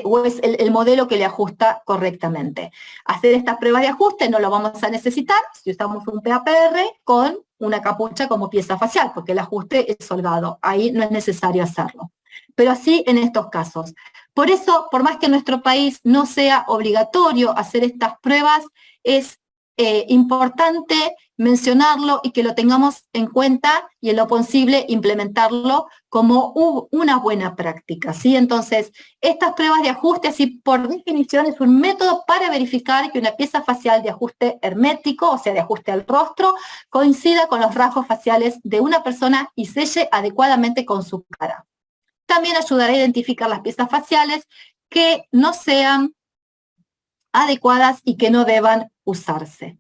o es el modelo que le ajusta correctamente. Hacer estas pruebas de ajuste no lo vamos a necesitar si usamos un PAPR con una capucha como pieza facial, porque el ajuste es holgado, ahí no es necesario hacerlo. Pero así en estos casos. Por eso, por más que en nuestro país no sea obligatorio hacer estas pruebas, es importante mencionarlo y que lo tengamos en cuenta y en lo posible implementarlo como una buena práctica, ¿sí? Entonces, estas pruebas de ajuste, así por definición, es un método para verificar que una pieza facial de ajuste hermético, o sea, de ajuste al rostro, coincida con los rasgos faciales de una persona y selle adecuadamente con su cara. También ayudará a identificar las piezas faciales que no sean adecuadas y que no deban usarse.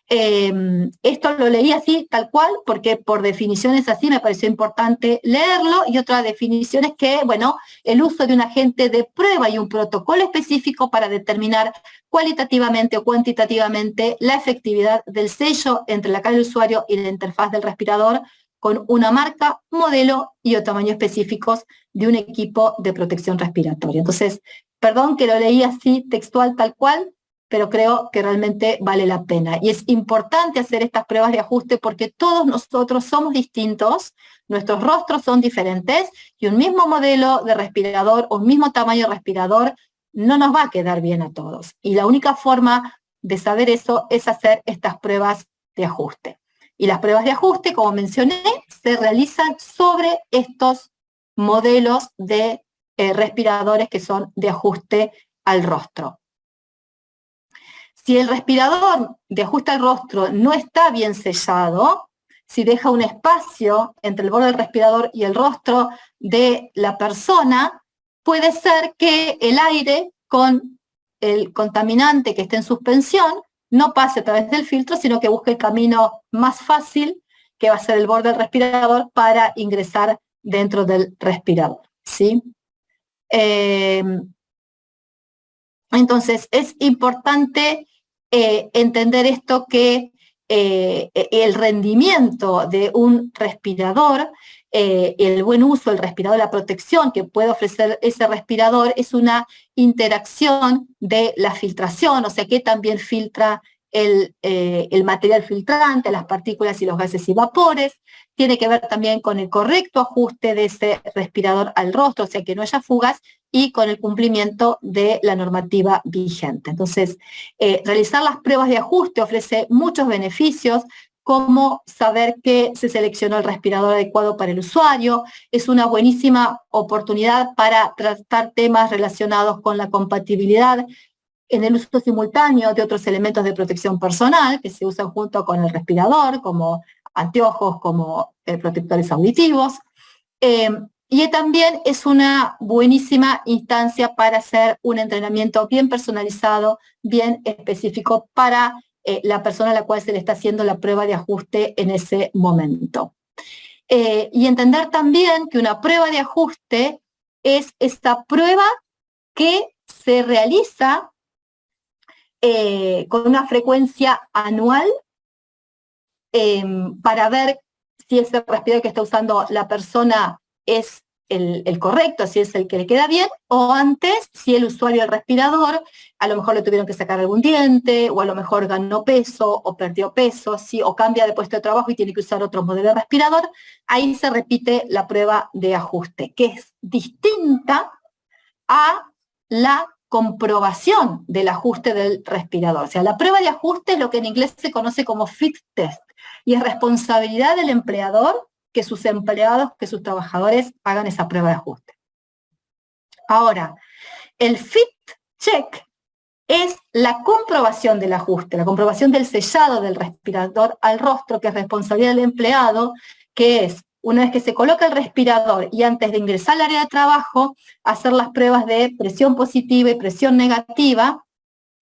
Esto lo leí así, tal cual, porque por definiciones así me pareció importante leerlo, y otra definición es que, bueno, el uso de un agente de prueba y un protocolo específico para determinar cualitativamente o cuantitativamente la efectividad del sello entre la cara del usuario y la interfaz del respirador con una marca, modelo y o tamaño específicos de un equipo de protección respiratoria. Entonces, perdón que lo leí así textual tal cual, pero creo que realmente vale la pena. Y es importante hacer estas pruebas de ajuste porque todos nosotros somos distintos, nuestros rostros son diferentes, y un mismo modelo de respirador o un mismo tamaño de respirador no nos va a quedar bien a todos. Y la única forma de saber eso es hacer estas pruebas de ajuste. Y las pruebas de ajuste, como mencioné, se realizan sobre estos modelos de respiradores que son de ajuste al rostro. Si el respirador de ajuste al rostro no está bien sellado, si deja un espacio entre el borde del respirador y el rostro de la persona, puede ser que el aire con el contaminante que esté en suspensión no pase a través del filtro, sino que busque el camino más fácil, que va a ser el borde del respirador, para ingresar dentro del respirador, ¿sí? Entonces, es importante entender esto, que el rendimiento de un respirador, el buen uso del respirador, la protección que puede ofrecer ese respirador, es una interacción de la filtración, o sea, que también filtra el material filtrante, las partículas y los gases y vapores. Tiene que ver también con el correcto ajuste de ese respirador al rostro, o sea, que no haya fugas, y con el cumplimiento de la normativa vigente. Entonces, realizar las pruebas de ajuste ofrece muchos beneficios, como saber que se seleccionó el respirador adecuado para el usuario. Es una buenísima oportunidad para tratar temas relacionados con la compatibilidad en el uso simultáneo de otros elementos de protección personal que se usan junto con el respirador, como anteojos, como protectores auditivos. Y también es una buenísima instancia para hacer un entrenamiento bien personalizado, bien específico para la persona a la cual se le está haciendo la prueba de ajuste en ese momento. Y entender también que una prueba de ajuste es esta prueba que se realiza con una frecuencia anual para ver si ese respirador que está usando la persona es el correcto, si es el que le queda bien, o antes, si el usuario del respirador, a lo mejor le tuvieron que sacar algún diente, o a lo mejor ganó peso, o perdió peso, ¿sí? O cambia de puesto de trabajo y tiene que usar otro modelo de respirador, ahí se repite la prueba de ajuste, que es distinta a la comprobación del ajuste del respirador. O sea, la prueba de ajuste es lo que en inglés se conoce como fit test, y es responsabilidad del empleador que sus empleados, que sus trabajadores hagan esa prueba de ajuste. Ahora, el fit check es la comprobación del ajuste, la comprobación del sellado del respirador al rostro, que es responsabilidad del empleado, que es, una vez que se coloca el respirador y antes de ingresar al área de trabajo, hacer las pruebas de presión positiva y presión negativa,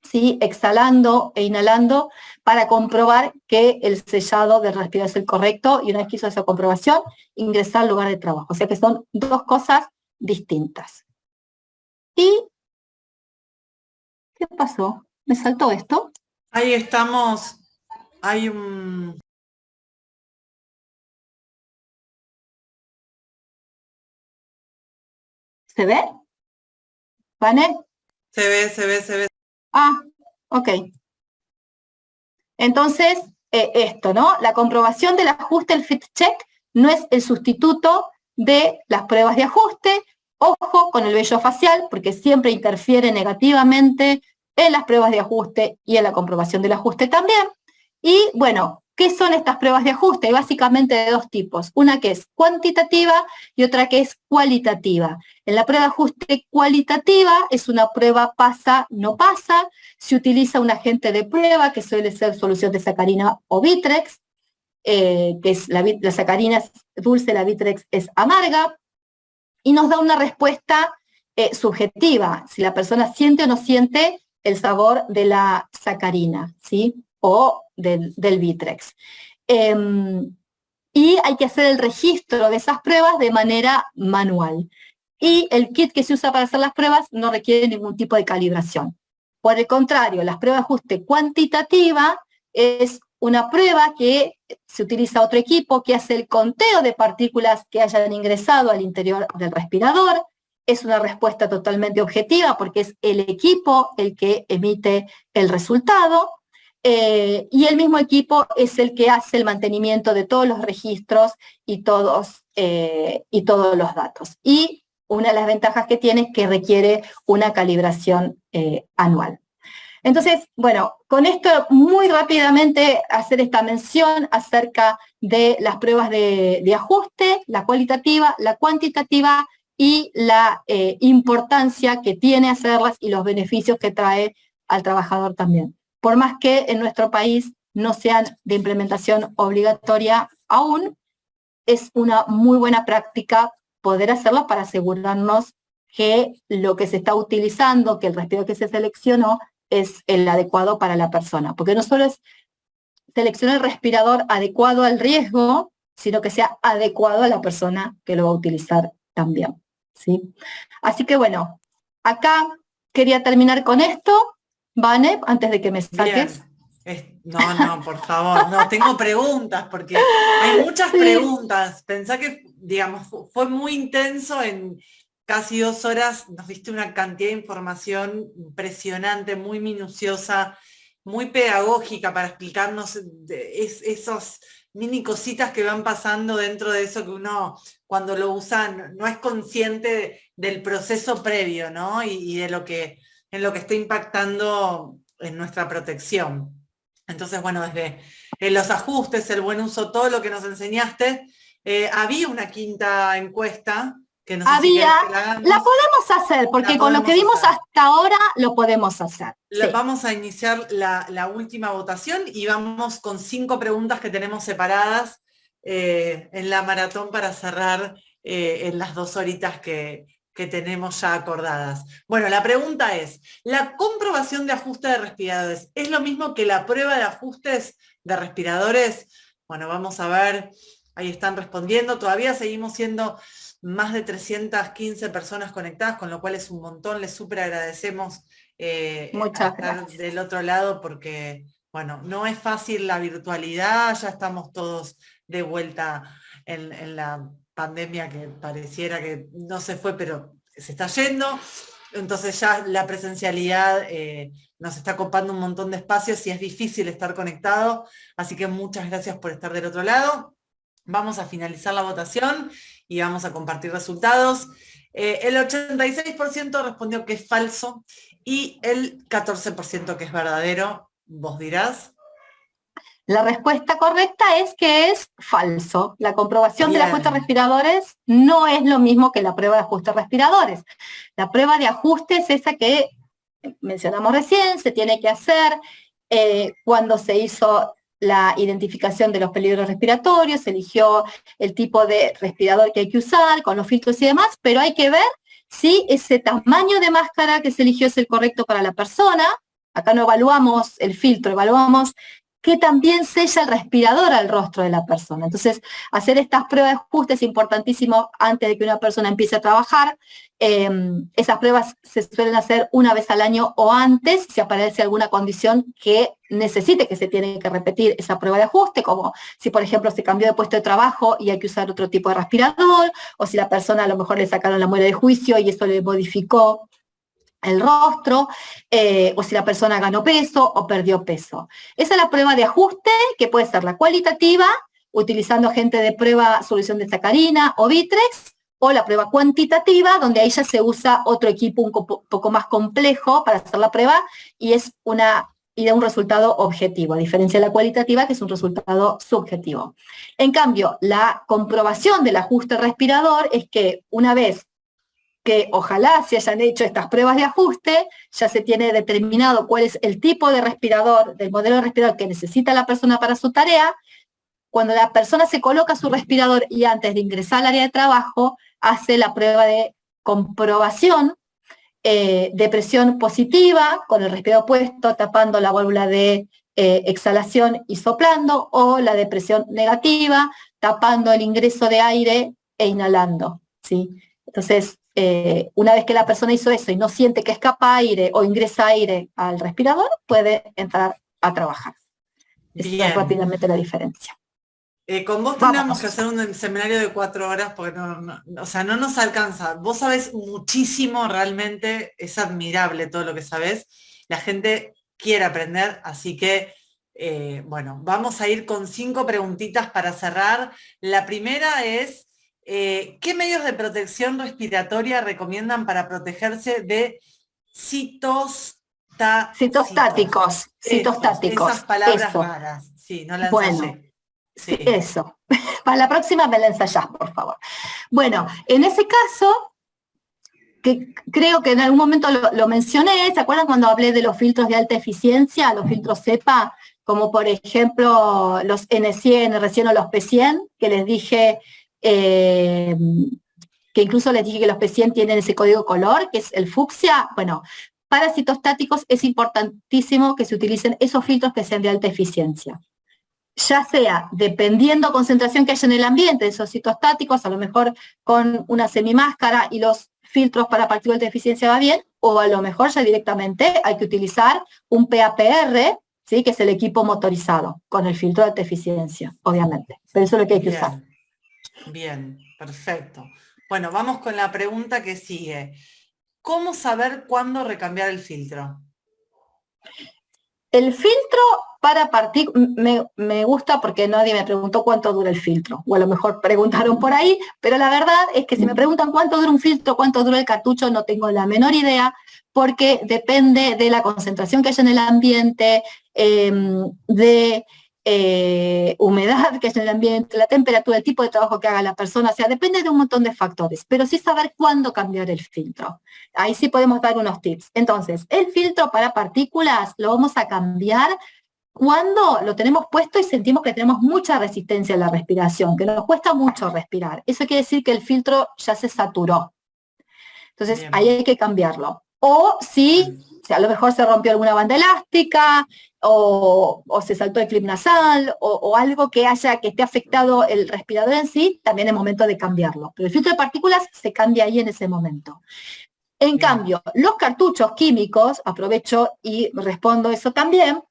¿sí? Exhalando e inhalando, para comprobar que el sellado del respirador es el correcto, y una vez que hizo esa comprobación, ingresar al lugar de trabajo. O sea que son dos cosas distintas. ¿Y qué pasó? ¿Me saltó esto? Ahí estamos. Hay un... ¿Se ve? ¿Vane? Se ve, se ve, se ve. Ah, ok. Entonces, esto, ¿no? La comprobación del ajuste, el fit check, no es el sustituto de las pruebas de ajuste. Ojo con el vello facial, porque siempre interfiere negativamente en las pruebas de ajuste y en la comprobación del ajuste también. Y bueno, ¿Qué son estas pruebas de ajuste? Hay básicamente de dos tipos, una que es cuantitativa y otra que es cualitativa. En la prueba de ajuste cualitativa es una prueba pasa, no pasa, se utiliza un agente de prueba que suele ser solución de sacarina o Vitrex, que es la sacarina es dulce, la Vitrex es amarga, y nos da una respuesta subjetiva, si la persona siente o no siente el sabor de la sacarina, ¿sí? O del Vitrex. Y hay que hacer el registro de esas pruebas de manera manual. Y el kit que se usa para hacer las pruebas no requiere ningún tipo de calibración. Por el contrario, las pruebas de ajuste cuantitativa es una prueba que se utiliza otro equipo que hace el conteo de partículas que hayan ingresado al interior del respirador. Es una respuesta totalmente objetiva porque es el equipo el que emite el resultado. Y el mismo equipo es el que hace el mantenimiento de todos los registros y todos los datos. Y una de las ventajas que tiene es que requiere una calibración anual. Entonces, bueno, con esto muy rápidamente hacer esta mención acerca de las pruebas de ajuste, la cualitativa, la cuantitativa y la importancia que tiene hacerlas y los beneficios que trae al trabajador también. Por más que en nuestro país no sean de implementación obligatoria aún, es una muy buena práctica poder hacerlo para asegurarnos que lo que se está utilizando, que el respirador que se seleccionó, es el adecuado para la persona. Porque no solo es seleccionar el respirador adecuado al riesgo, sino que sea adecuado a la persona que lo va a utilizar también, ¿sí? Así que bueno, acá quería terminar con esto. Vane, antes de que me saques. No, por favor, no, tengo preguntas, porque hay muchas preguntas. Pensá que, digamos, fue muy intenso, en casi 2 horas nos diste una cantidad de información impresionante, muy minuciosa, muy pedagógica para explicarnos esos mini cositas que van pasando dentro de eso que uno, cuando lo usa, no es consciente del proceso previo, ¿no? Y de lo que en lo que está impactando en nuestra protección. Entonces, bueno, desde los ajustes, el buen uso, todo lo que nos enseñaste, había una quinta encuesta que no sé si querés que la hagamos. La podemos hacer, porque con lo que vimos hasta ahora lo podemos hacer. Sí. Vamos a iniciar la última votación y vamos con 5 preguntas que tenemos separadas en la maratón para cerrar en las 2 horitas que tenemos ya acordadas. Bueno, la pregunta es, ¿la comprobación de ajuste de respiradores es lo mismo que la prueba de ajustes de respiradores? Bueno, vamos a ver, ahí están respondiendo, todavía seguimos siendo más de 315 personas conectadas, con lo cual es un montón, les súper agradecemos estar del otro lado porque, bueno, no es fácil la virtualidad, ya estamos todos de vuelta en la pandemia que pareciera que no se fue, pero se está yendo. Entonces ya la presencialidad nos está copando un montón de espacios y es difícil estar conectado. Así que muchas gracias por estar del otro lado. Vamos a finalizar la votación y vamos a compartir resultados. El 86% respondió que es falso y el 14% que es verdadero. Vos dirás. La respuesta correcta es que es falso. La comprobación del ajuste de respiradores no es lo mismo que la prueba de ajuste de respiradores. La prueba de ajuste es esa que mencionamos recién, se tiene que hacer cuando se hizo la identificación de los peligros respiratorios, se eligió el tipo de respirador que hay que usar, con los filtros y demás, pero hay que ver si ese tamaño de máscara que se eligió es el correcto para la persona. Acá no evaluamos el filtro, evaluamos que también sella el respirador al rostro de la persona. Entonces, hacer estas pruebas de ajuste es importantísimo antes de que una persona empiece a trabajar. Esas pruebas se suelen hacer una vez al año o antes, si aparece alguna condición que necesite que se tiene que repetir esa prueba de ajuste, como si, por ejemplo, se cambió de puesto de trabajo y hay que usar otro tipo de respirador, o si la persona a lo mejor le sacaron la muela de juicio y eso le modificó el rostro, o si la persona ganó peso o perdió peso. Esa es la prueba de ajuste, que puede ser la cualitativa, utilizando agente de prueba, solución de sacarina o Vitrex, o la prueba cuantitativa, donde ahí ya se usa otro equipo un poco más complejo para hacer la prueba, y es una y da un resultado objetivo, a diferencia de la cualitativa, que es un resultado subjetivo. En cambio, la comprobación del ajuste respirador es que una vez que ojalá se hayan hecho estas pruebas de ajuste, ya se tiene determinado cuál es el tipo de respirador, del modelo de respirador que necesita la persona para su tarea. Cuando la persona se coloca su respirador y antes de ingresar al área de trabajo, hace la prueba de comprobación de presión positiva, con el respirador puesto, tapando la válvula de exhalación y soplando, o la de presión negativa, tapando el ingreso de aire e inhalando, ¿sí? Entonces, una vez que la persona hizo eso y no siente que escapa aire o ingresa aire al respirador, puede entrar a trabajar. Esa es rápidamente la diferencia. Con vos tenemos que hacer un seminario de 4 horas porque o sea, no nos alcanza. Vos sabés muchísimo, realmente es admirable todo lo que sabés. La gente quiere aprender, así que, bueno, vamos a ir con 5 preguntitas para cerrar. La primera es, ¿qué medios de protección respiratoria recomiendan para protegerse de citostáticos? Esas palabras raras. Sí, no la ensayé. Bueno. Sí. Eso. Para la próxima me la ensayás, por favor. Bueno, en ese caso, que creo que en algún momento lo mencioné, ¿se acuerdan cuando hablé de los filtros de alta eficiencia, los filtros CEPA, como por ejemplo los N100, R100 o los P100, que les dije, que incluso les dije que los P100 tienen ese código color, que es el fucsia? Bueno, para citostáticos es importantísimo que se utilicen esos filtros que sean de alta eficiencia. Ya sea dependiendo concentración que haya en el ambiente de esos citostáticos, a lo mejor con una semimáscara y los filtros para partículas de eficiencia va bien, o a lo mejor ya directamente hay que utilizar un PAPR, ¿sí? Que es el equipo motorizado, con el filtro de alta eficiencia, obviamente. Pero eso es lo que hay que usar. Bien, perfecto. Bueno, vamos con la pregunta que sigue. ¿Cómo saber cuándo recambiar el filtro? El filtro para partículas, me gusta porque nadie me preguntó cuánto dura el filtro, o a lo mejor preguntaron por ahí, pero la verdad es que si me preguntan cuánto dura un filtro, cuánto dura el cartucho, no tengo la menor idea, porque depende de la concentración que haya en el ambiente, de humedad que haya en el ambiente, la temperatura, el tipo de trabajo que haga la persona, o sea, depende de un montón de factores, pero sí saber cuándo cambiar el filtro. Ahí sí podemos dar unos tips. Entonces, el filtro para partículas lo vamos a cambiar cuando lo tenemos puesto y sentimos que tenemos mucha resistencia a la respiración, que nos cuesta mucho respirar. Eso quiere decir que el filtro ya se saturó. Entonces, bien, ahí hay que cambiarlo. O si a lo mejor se rompió alguna banda elástica, o se saltó el clip nasal, o algo que esté afectado el respirador en sí, también es momento de cambiarlo. Pero el filtro de partículas se cambia ahí en ese momento. En cambio, los cartuchos químicos, aprovecho y respondo eso también,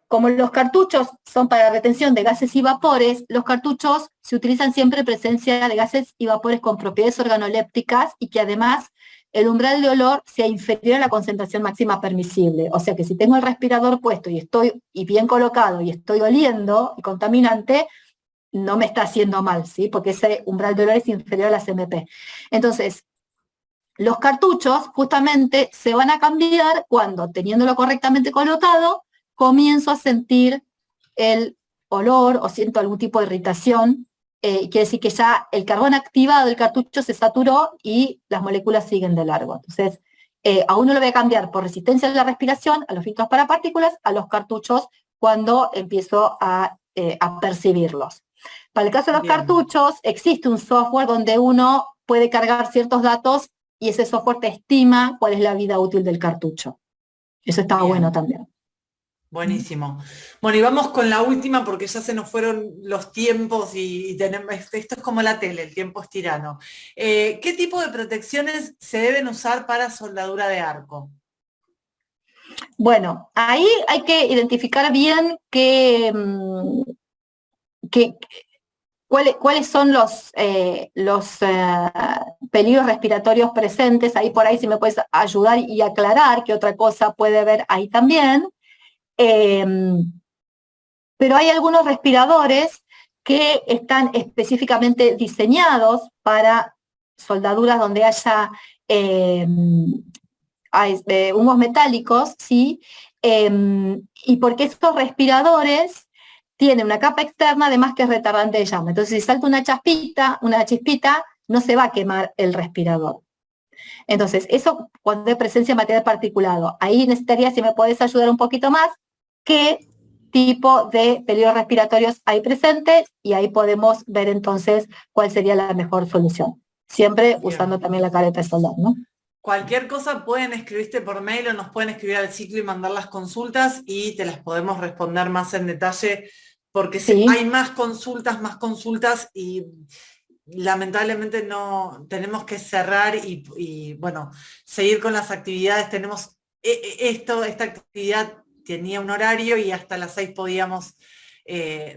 como los cartuchos son para retención de gases y vapores, los cartuchos se utilizan siempre en presencia de gases y vapores con propiedades organolépticas y que además el umbral de olor sea inferior a la concentración máxima permisible. O sea que si tengo el respirador puesto y bien colocado y estoy oliendo y contaminante, no me está haciendo mal, ¿sí? Porque ese umbral de olor es inferior a la CMP. Entonces, los cartuchos justamente se van a cambiar cuando, teniéndolo correctamente colocado, comienzo a sentir el olor o siento algún tipo de irritación, quiere decir que ya el carbón activado del cartucho se saturó y las moléculas siguen de largo. Entonces, a uno lo voy a cambiar por resistencia a la respiración, a los filtros para partículas, a los cartuchos cuando empiezo a percibirlos. Para el caso de los cartuchos, existe un software donde uno puede cargar ciertos datos y ese software te estima cuál es la vida útil del cartucho. Eso está bueno también. Buenísimo. Bueno, y vamos con la última porque ya se nos fueron los tiempos y tenemos, esto es como la tele, el tiempo es tirano. ¿Qué tipo de protecciones se deben usar para soldadura de arco? Bueno, ahí hay que identificar bien cuáles son los peligros respiratorios presentes. Ahí por ahí si me puedes ayudar y aclarar qué otra cosa puede haber ahí también. Pero hay algunos respiradores que están específicamente diseñados para soldaduras donde haya humos metálicos, ¿sí? Y porque estos respiradores tienen una capa externa, además que es retardante de llama. Entonces, si salta una chispita, no se va a quemar el respirador. Entonces, eso cuando hay presencia de material particulado. Ahí necesitaría, si me podés ayudar un poquito más, qué tipo de peligros respiratorios hay presentes y ahí podemos ver entonces cuál sería la mejor solución. Siempre usando también la careta de soldado, ¿no? Cualquier cosa pueden escribirte por mail o nos pueden escribir al ciclo y mandar las consultas y te las podemos responder más en detalle porque Sí. hay más consultas y lamentablemente no tenemos que cerrar y bueno, seguir con las actividades. Tenemos esta actividad tenía un horario y hasta las 6 podíamos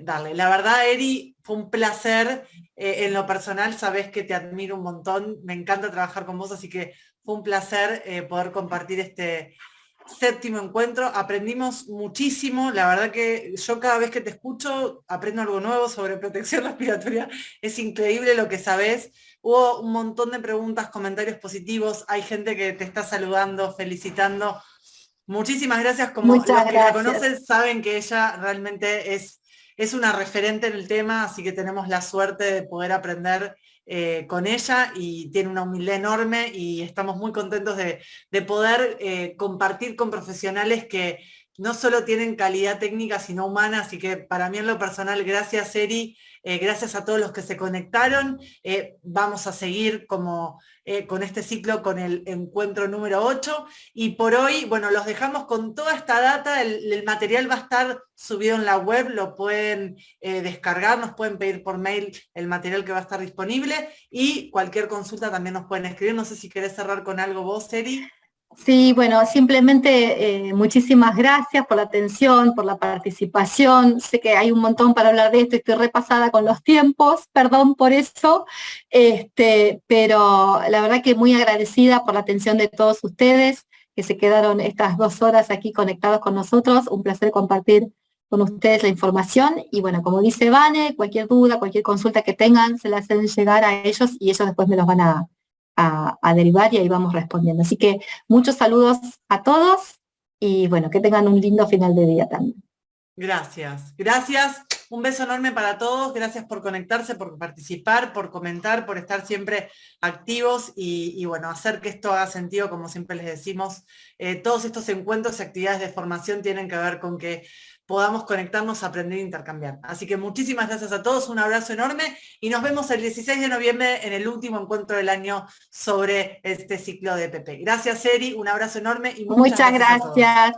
darle. La verdad, Eri, fue un placer. En lo personal, sabes que te admiro un montón. Me encanta trabajar con vos, así que fue un placer poder compartir este 7º encuentro. Aprendimos muchísimo. La verdad que yo cada vez que te escucho aprendo algo nuevo sobre protección respiratoria. Es increíble lo que sabés. Hubo un montón de preguntas, comentarios positivos. Hay gente que te está saludando, felicitando. Muchísimas gracias. Como Muchas los que gracias. la conocen saben que ella realmente es una referente en el tema, así que tenemos la suerte de poder aprender con ella y tiene una humildad enorme y estamos muy contentos de poder compartir con profesionales que no solo tienen calidad técnica, sino humana, así que para mí en lo personal, gracias Eri, gracias a todos los que se conectaron, vamos a seguir con este ciclo, con el encuentro número 8, y por hoy, bueno, los dejamos con toda esta data, el material va a estar subido en la web, lo pueden descargar, nos pueden pedir por mail el material que va a estar disponible, y cualquier consulta también nos pueden escribir. No sé si querés cerrar con algo vos, Eri. Sí, bueno, simplemente muchísimas gracias por la atención, por la participación. Sé que hay un montón para hablar de esto, estoy repasada con los tiempos, perdón por eso, pero la verdad que muy agradecida por la atención de todos ustedes que se quedaron estas 2 horas aquí conectados con nosotros. Un placer compartir con ustedes la información y bueno, como dice Vane, cualquier duda, cualquier consulta que tengan, se la hacen llegar a ellos y ellos después me los van a derivar y ahí vamos respondiendo. Así que muchos saludos a todos y bueno, que tengan un lindo final de día también. Gracias, gracias. Un beso enorme para todos. Gracias por conectarse, por participar, por comentar, por estar siempre activos y bueno, hacer que esto haga sentido, como siempre les decimos. Todos estos encuentros y actividades de formación tienen que ver con que podamos conectarnos, aprender e intercambiar. Así que muchísimas gracias a todos, un abrazo enorme y nos vemos el 16 de noviembre en el último encuentro del año sobre este ciclo de PP. Gracias, Eri, un abrazo enorme y muchas gracias a todos.